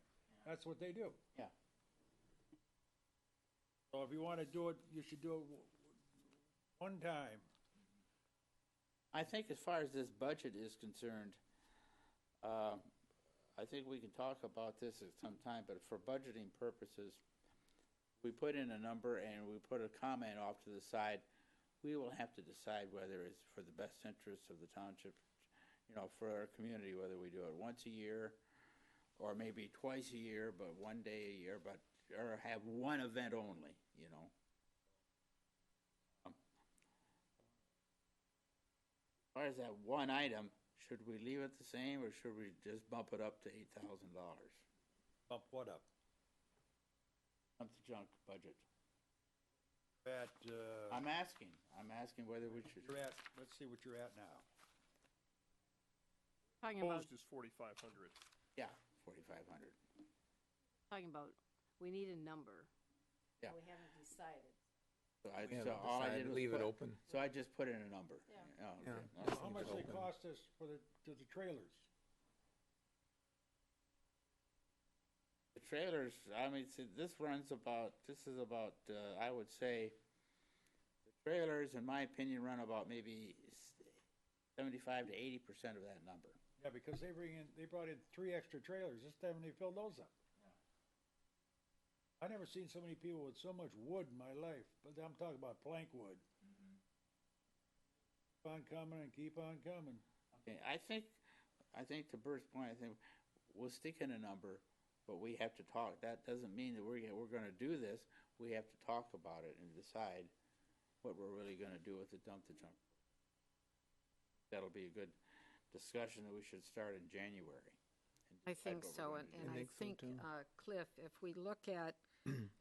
That's what they do. yeah, So if you wanna do it, you should do it one time. I think as far as this budget is concerned, I think we can talk about this at some time, but for budgeting purposes, we put in a number and we put a comment off to the side. We will have to decide whether it's for the best interests of the township, you know, for our community, whether we do it once a year or maybe twice a year, but one day a year, or have one event only, you know. As far as that one item, should we leave it the same, or should we just bump it up to $8,000? Bump what up? Dump the junk budget. At, I'm asking whether we should. you're at, let's see what you're at now. Talking about, Proposed is 4,500. Yeah, 4,500. we need a number. Yeah. We haven't decided. So We so haven't all I decided. did was Leave it put- open. So I just put in a number. Yeah. Oh, Yeah. okay. How much they cost us to the trailers? The trailers, I mean, see, this is about, I would say, the trailers, in my opinion, run about maybe 75 to 80% of that number. Yeah, because they brought in 3 extra trailers. This time they filled those up. I never seen so many people with so much wood in my life, but I'm talking about plank wood. Keep on coming and keep on coming. Okay, I think to Bert's point, I think we'll stick in a number, but we have to talk. That doesn't mean that we're going to do this. We have to talk about it and decide what we're really going to do with the dump the junk. That'll be a good discussion that we should start in January. I think so, and I think, Cliff, if we look at,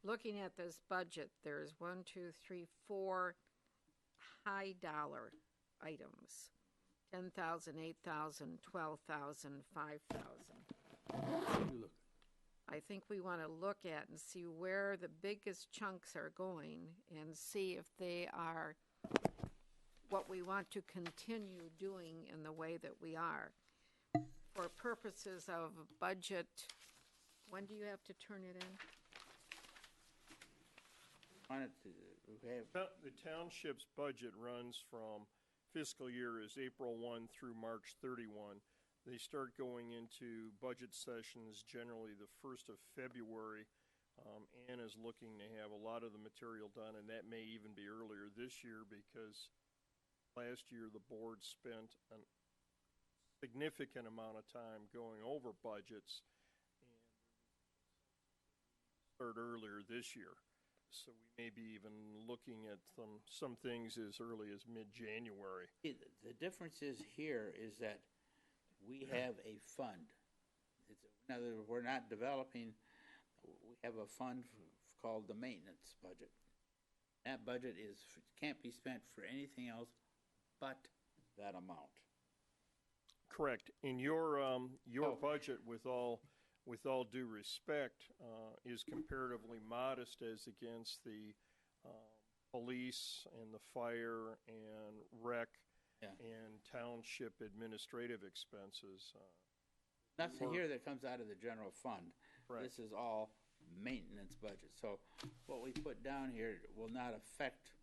looking at this budget, there's 1, 2, 3, 4 high dollar items. 10,000, 8,000, 12,000, 5,000. You look. I think we want to look at and see where the biggest chunks are going and see if they are what we want to continue doing in the way that we are. For purposes of budget, when do you have to turn it in? wanted to, we have, The township's budget runs from fiscal year is April 1 through March 31. They start going into budget sessions generally the 1st of February. Ann is looking to have a lot of the material done, and that may even be earlier this year because last year the board spent a significant amount of time going over budgets and start earlier this year. So we may be even looking at some things as early as mid-January. the difference is here is that we have a fund. In other words, we're not developing, we have a fund called the maintenance budget. That budget can't be spent for anything else but that amount. Correct. In your budget, with all due respect, is comparatively modest as against the police and the fire and rec and township administrative expenses. Nothing here that comes out of the general fund. Right. This is all maintenance budget. So what we put down here will not affect,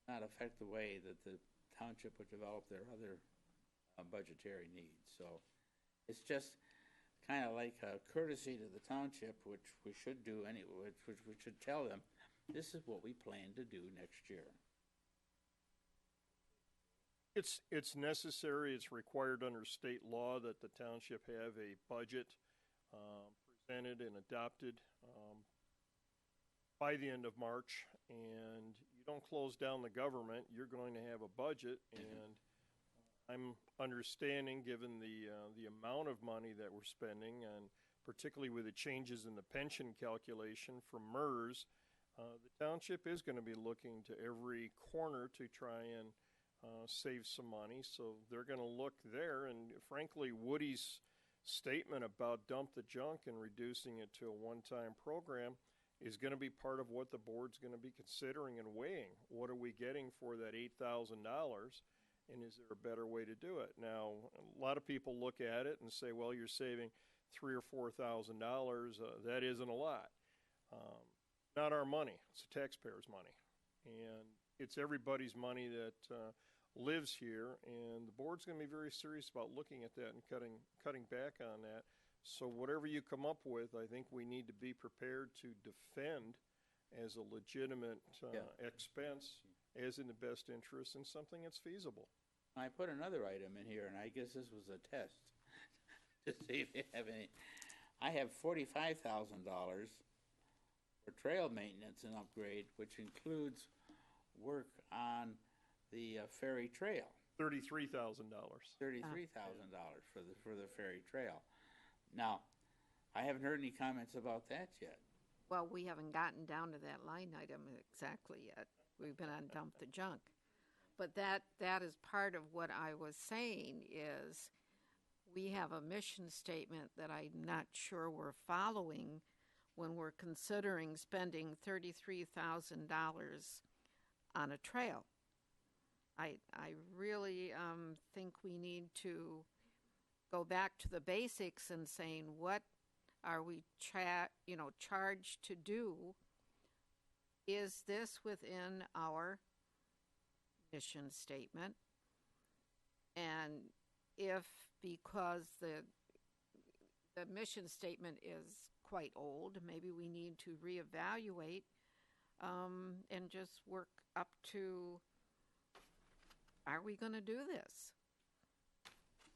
not affect the way that the township would develop their other budgetary needs. So it's just kind of like a courtesy to the township, which we should do anyway, which we should tell them, this is what we plan to do next year. It's necessary, it's required under state law that the township have a budget presented and adopted by the end of March. And you don't close down the government, you're going to have a budget. And I'm understanding, given the amount of money that we're spending, and particularly with the changes in the pension calculation from MERS, the township is going to be looking to every corner to try and save some money. So they're going to look there. And frankly, Woody's statement about dump the junk and reducing it to a one-time program is going to be part of what the board's going to be considering and weighing. What are we getting for that $8,000? And is there a better way to do it? Now, a lot of people look at it and say, well, you're saving $3,000 or $4,000. That isn't a lot. Not our money. It's the taxpayers' money. And it's everybody's money that lives here. And the board's going to be very serious about looking at that and cutting back on that. So whatever you come up with, I think we need to be prepared to defend as a legitimate expense, as in the best interest, and something that's feasible. I put another item in here, and I guess this was a test to see if you have any. I have $45,000 for trail maintenance and upgrade, which includes work on the ferry trail. $33,000. $33,000 for the ferry trail. Now, I haven't heard any comments about that yet. Well, we haven't gotten down to that line item exactly yet. We've been on dump the junk. But that is part of what I was saying is we have a mission statement that I'm not sure we're following when we're considering spending $33,000 on a trail. I really think we need to go back to the basics and saying what are we charged to do? Is this within our mission statement? And if, because the mission statement is quite old, maybe we need to reevaluate and just work up to, are we going to do this?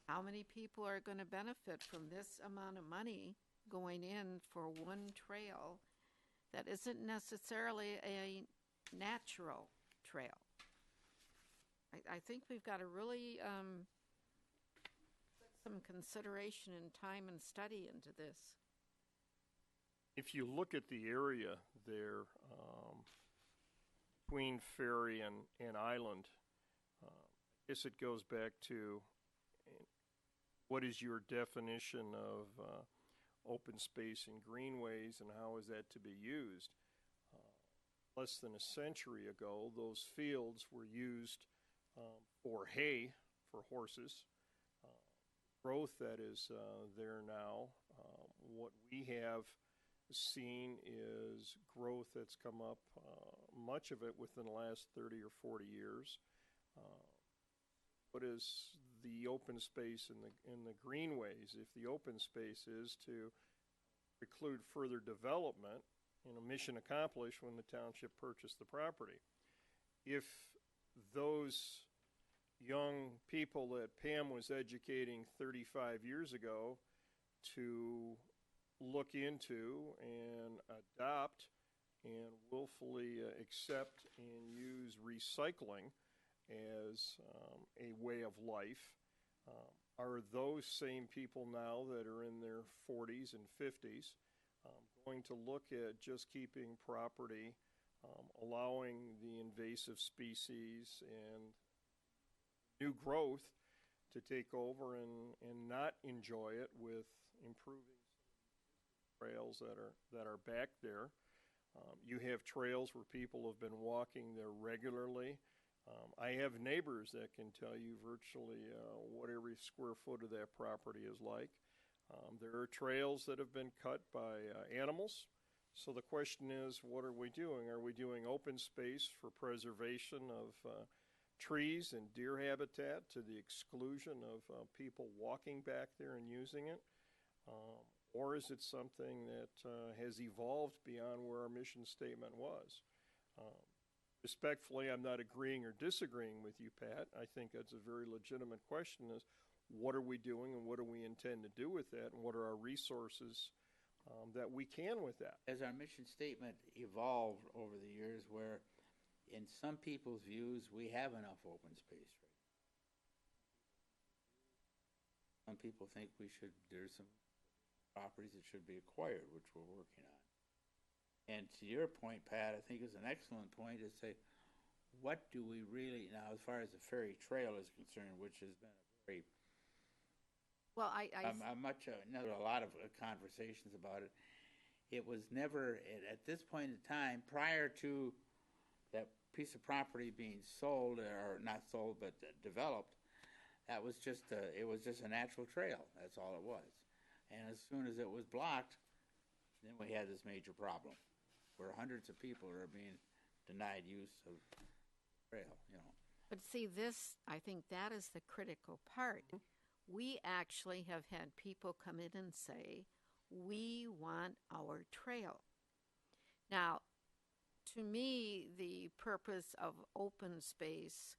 How many people are going to benefit from this amount of money going in for one trail that isn't necessarily a natural trail? I think we've got to really put some consideration and time and study into this. If you look at the area there between Ferry and Island, I guess it goes back to what is your definition of open space and greenways, and how is that to be used? Less than a century ago, those fields were used for hay for horses. Growth that is there now, what we have seen is growth that's come up, much of it within the last 30 or 40 years. What is the open space in the greenways? If the open space is to preclude further development, mission accomplished when the township purchased the property. If those young people that Pam was educating 35 years ago to look into and adopt and willfully accept and use recycling as a way of life, are those same people now that are in their 40s and 50s going to look at just keeping property, allowing the invasive species and new growth to take over and not enjoy it with improving trails that are back there? You have trails where people have been walking there regularly. I have neighbors that can tell you virtually what every square foot of that property is like. There are trails that have been cut by animals. So the question is, what are we doing? Are we doing open space for preservation of trees and deer habitat to the exclusion of people walking back there and using it? Or is it something that has evolved beyond where our mission statement was? Respectfully, I'm not agreeing or disagreeing with you, Pat. I think that's a very legitimate question, is what are we doing and what do we intend to do with that, and what are our resources that we can with that? As our mission statement evolved over the years, where in some people's views we have enough open space right now. Some people think there's some properties that should be acquired, which we're working on. And to your point, Pat, I think is an excellent point, is say, what do we really, now as far as the Ferry Trail is concerned, which has been a very, Well, a lot of conversations about it. It was never, at this point in time, prior to that piece of property being sold, or not sold, but developed, it was just a natural trail. That's all it was. And as soon as it was blocked, then we had this major problem, where hundreds of people are being denied use of trail, But see, I think that is the critical part. We actually have had people come in and say, we want our trail. Now, to me, the purpose of open space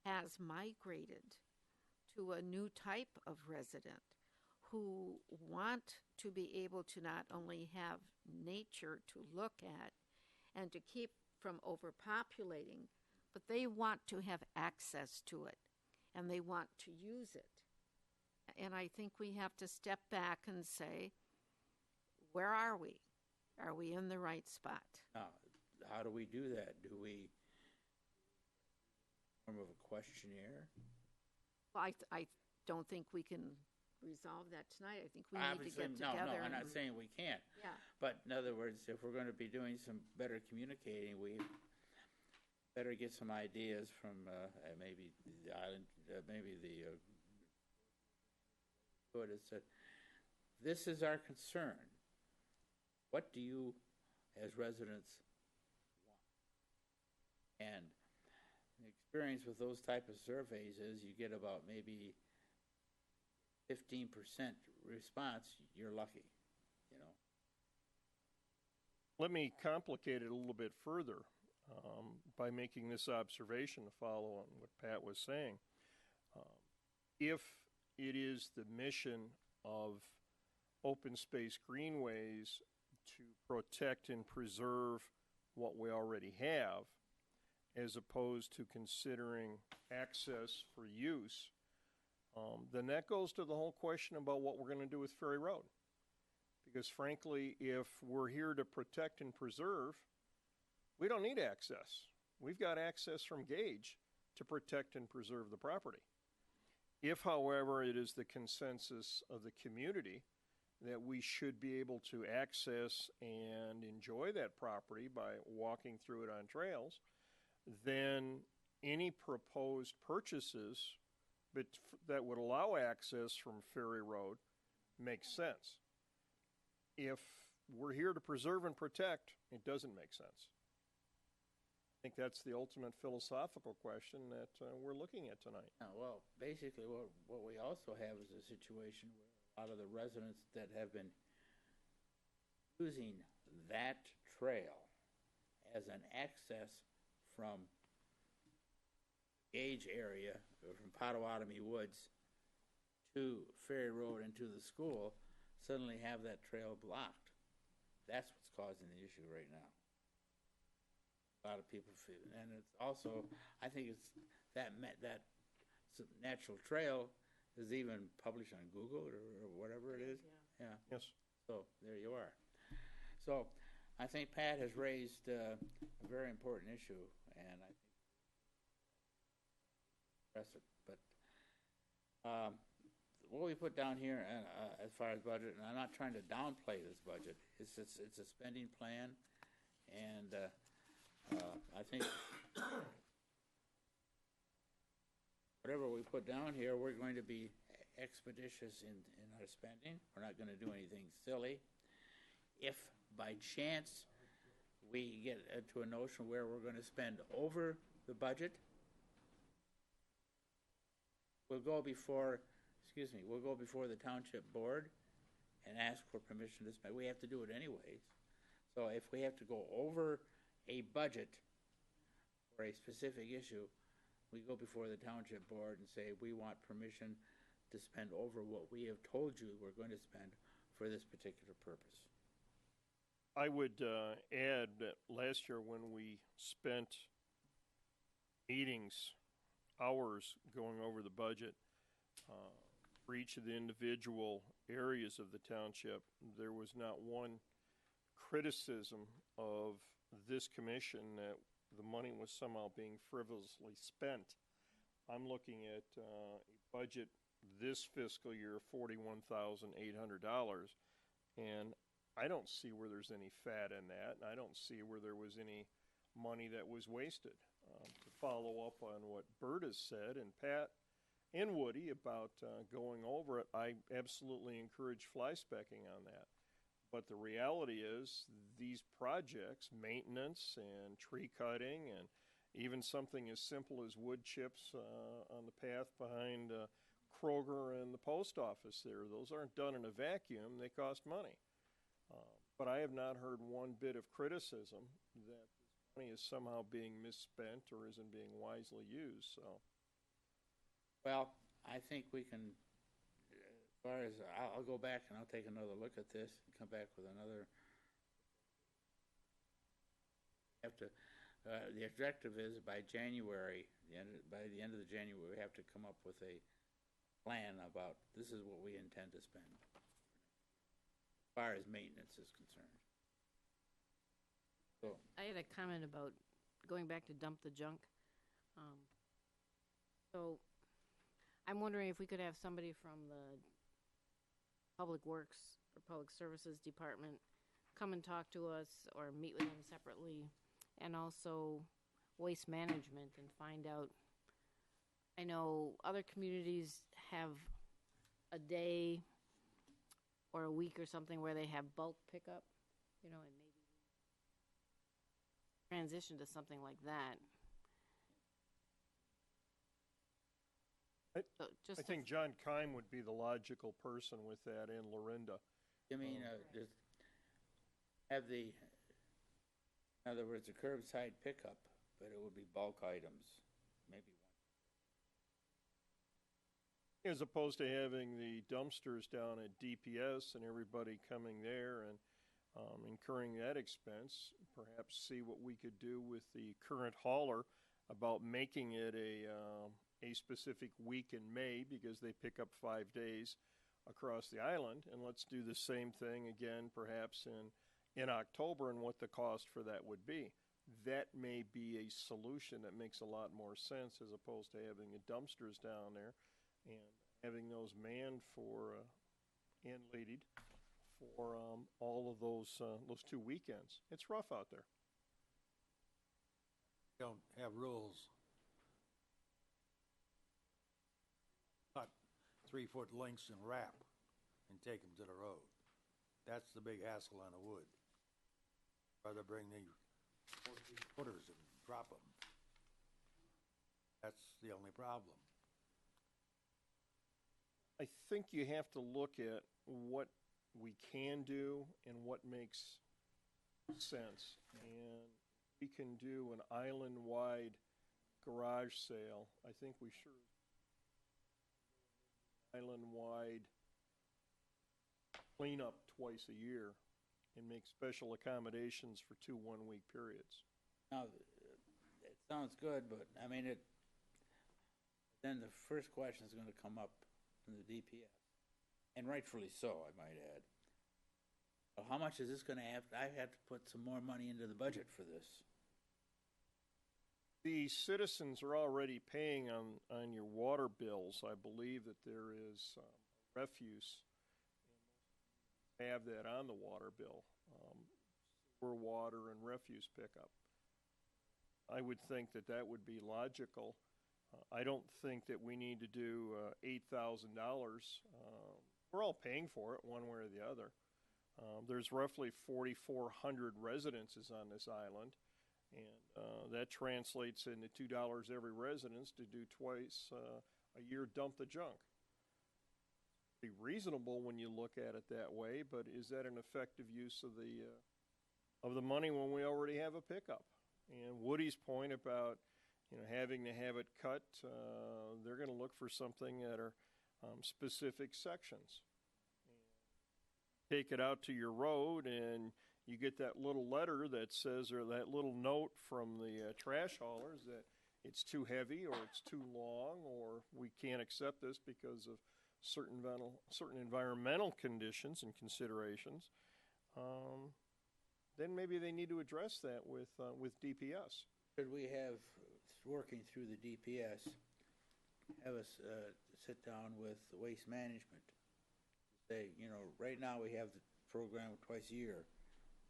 has migrated to a new type of resident who want to be able to not only have nature to look at and to keep from overpopulating, but they want to have access to it and they want to use it. And I think we have to step back and say, where are we? Are we in the right spot? Now, how do we do that? Do we form of a questionnaire? Well, I don't think we can resolve that tonight. I think we need to get together. No, I'm not saying we can't. Yeah. But in other words, if we're going to be doing some better communicating, we better get some ideas from maybe the island, maybe the good. It said, this is our concern. What do you, as residents, want? And the experience with those type of surveys is you get about maybe 15% response. You're lucky, Let me complicate it a little bit further by making this observation to follow on what Pat was saying. If it is the mission of open space greenways to protect and preserve what we already have, as opposed to considering access for use, then that goes to the whole question about what we're going to do with Ferry Road. Because frankly, if we're here to protect and preserve, we don't need access. We've got access from Gage to protect and preserve the property. If, however, it is the consensus of the community that we should be able to access and enjoy that property by walking through it on trails, then any proposed purchases that would allow access from Ferry Road makes sense. If we're here to preserve and protect, it doesn't make sense. I think that's the ultimate philosophical question that we're looking at tonight. Well, basically, what we also have is a situation where a lot of the residents that have been using that trail as an access from Gage area, or from Potawatomi Woods to Ferry Road and to the school, suddenly have that trail blocked. That's what's causing the issue right now. A lot of people feel, and it's also, I think it's that natural trail is even published on Google or whatever it is. Yeah. Yes. So there you are. So I think Pat has raised a very important issue, and I think address it. But what we put down here as far as budget, and I'm not trying to downplay this budget. It's a spending plan, and I think whatever we put down here, we're going to be expeditious in our spending. We're not going to do anything silly. If by chance we get to a notion where we're going to spend over the budget, we'll go before the township board and ask for permission to spend. We have to do it anyways. So if we have to go over a budget for a specific issue, we go before the township board and say, we want permission to spend over what we have told you we're going to spend for this particular purpose. I would add that last year when we spent meetings, hours going over the budget for each of the individual areas of the township, there was not one criticism of this commission that the money was somehow being frivolously spent. I'm looking at a budget this fiscal year of $41,800, and I don't see where there's any fat in that, and I don't see where there was any money that was wasted. To follow up on what Bert has said, and Pat and Woody about going over it, I absolutely encourage fly-specking on that. But the reality is these projects, maintenance and tree cutting, and even something as simple as wood chips on the path behind Kroger and the post office there, those aren't done in a vacuum. They cost money. But I have not heard one bit of criticism that this money is somehow being misspent or isn't being wisely used. So, well, I think we can, as far as, I'll go back and I'll take another look at this and come back with another. The objective is by January, by the end of the January, we have to come up with a plan about this is what we intend to spend as far as maintenance is concerned. So I had a comment about going back to dump the junk. So I'm wondering if we could have somebody from the Public Works or Public Services Department come and talk to us or meet with them separately, and also Waste Management, and find out. I know other communities have a day or a week or something where they have bulk pickup, and maybe transition to something like that. I think John Kime would be the logical person with that, and Lorinda. I mean, just have in other words, a curbside pickup, but it would be bulk items, maybe one. As opposed to having the dumpsters down at DPS and everybody coming there and incurring that expense, perhaps see what we could do with the current hauler about making it a specific week in May, because they pick up 5 days across the island, and let's do the same thing again perhaps in October, and what the cost for that would be. That may be a solution that makes a lot more sense, as opposed to having the dumpsters down there and having those manned and ladied for all of those 2 weekends. It's rough out there. Don't have rules. Cut 3-foot lengths and wrap and take them to the road. That's the big hassle on the wood. Rather bring the 14-footers and drop them. That's the only problem. I think you have to look at what we can do and what makes sense. And we can do an island-wide garage sale. I think we sure island-wide cleanup twice a year and make special accommodations for 2 one-week periods. Now, it sounds good, but, I mean, then the first question is gonna come up from the DPS, and rightfully so, I might add. Well, how much is this gonna have, I have to put some more money into the budget for this. The citizens are already paying on your water bills. I believe that there is refuse. Have that on the water bill, sewer water and refuse pickup. I would think that that would be logical. I don't think that we need to do $8,000. We're all paying for it one way or the other. There's roughly 4,400 residences on this island, and that translates into $2 every residence to do twice a year dump the junk. Be reasonable when you look at it that way, but is that an effective use of the money when we already have a pickup? And Woody's point about having to have it cut, they're going to look for something that are specific sections. Take it out to your road, and you get that little letter that says, or that little note from the trash haulers that it's too heavy or it's too long or we can't accept this because of certain environmental conditions and considerations, then maybe they need to address that with DPS. Should we have, working through the DPS, have us sit down with Waste Management? Say, right now we have the program twice a year.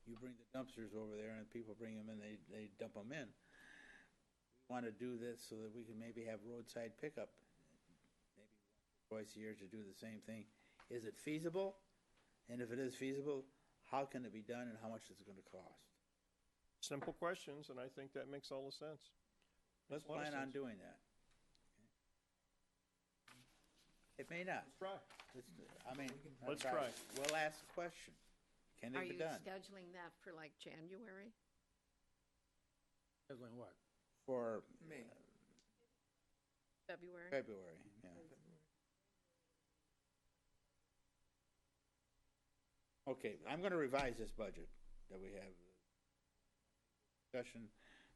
You bring the dumpsters over there and people bring them in, they dump them in. We want to do this so that we can maybe have roadside pickup twice a year to do the same thing. Is it feasible? And if it is feasible, how can it be done and how much is it going to cost? Simple questions, and I think that makes all the sense. Let's plan on doing that. It may not. Let's try. Let's try. We'll ask the question. Can it be done? Are you scheduling that for like January? Scheduling what? For May. February? February, yeah. Okay, I'm going to revise this budget that we have. Discussion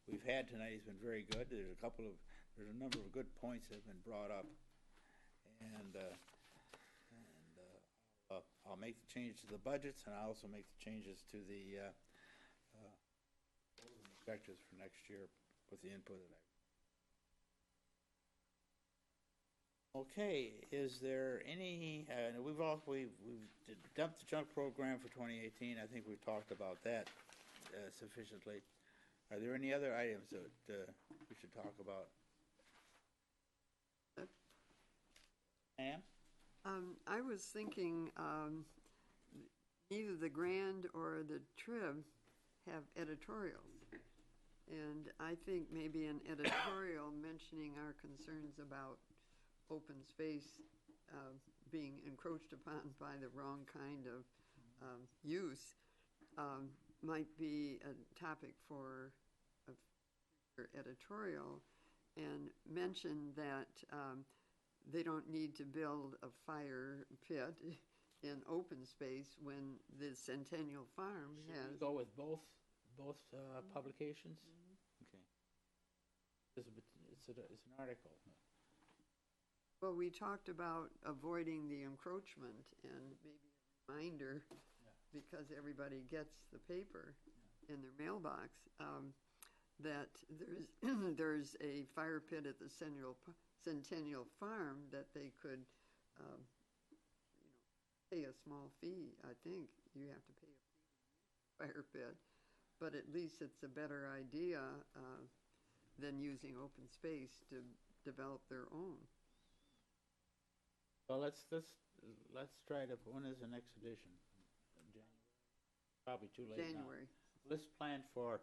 we've had tonight has been very good. There's a number of good points that have been brought up, and I'll make the change to the budgets, and I'll also make the changes to the objectives for next year with the input of that. Okay, is there any, we've dumped the junk program for 2018. I think we've talked about that sufficiently. Are there any other items that we should talk about? Ann? I was thinking either the Grand or the Trib have editorials. And I think maybe an editorial mentioning our concerns about open space being encroached upon by the wrong kind of use might be a topic for a future editorial, and mention that they don't need to build a fire pit in open space when the Centennial Farm has. Should we go with both publications? Okay. It's an article. Well, we talked about avoiding the encroachment, and maybe a reminder, because everybody gets the paper in their mailbox, that there's a fire pit at the Centennial Farm that they could pay a small fee. I think you have to pay a fee for fire pit, but at least it's a better idea than using open space to develop their own. Well, let's try to. When is the next edition? January. probably too late now. January. Let's plan for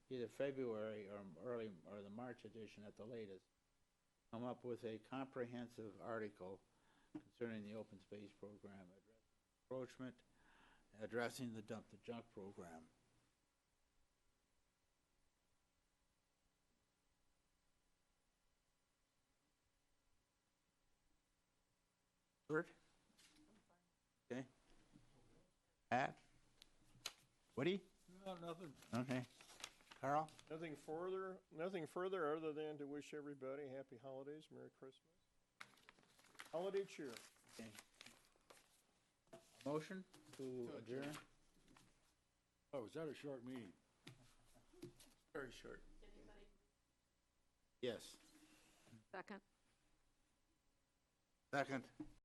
either February or the March edition at the latest. Come up with a comprehensive article concerning the open space program, encroachment, addressing the dump the junk program. Bert? Okay. Pat? Woody? No, nothing. Okay. Carl? Nothing further other than to wish everybody happy holidays, Merry Christmas. Holiday cheer. Okay. Motion to adjourn? Oh, is that a short meeting? Very short. Yes. Second. Second.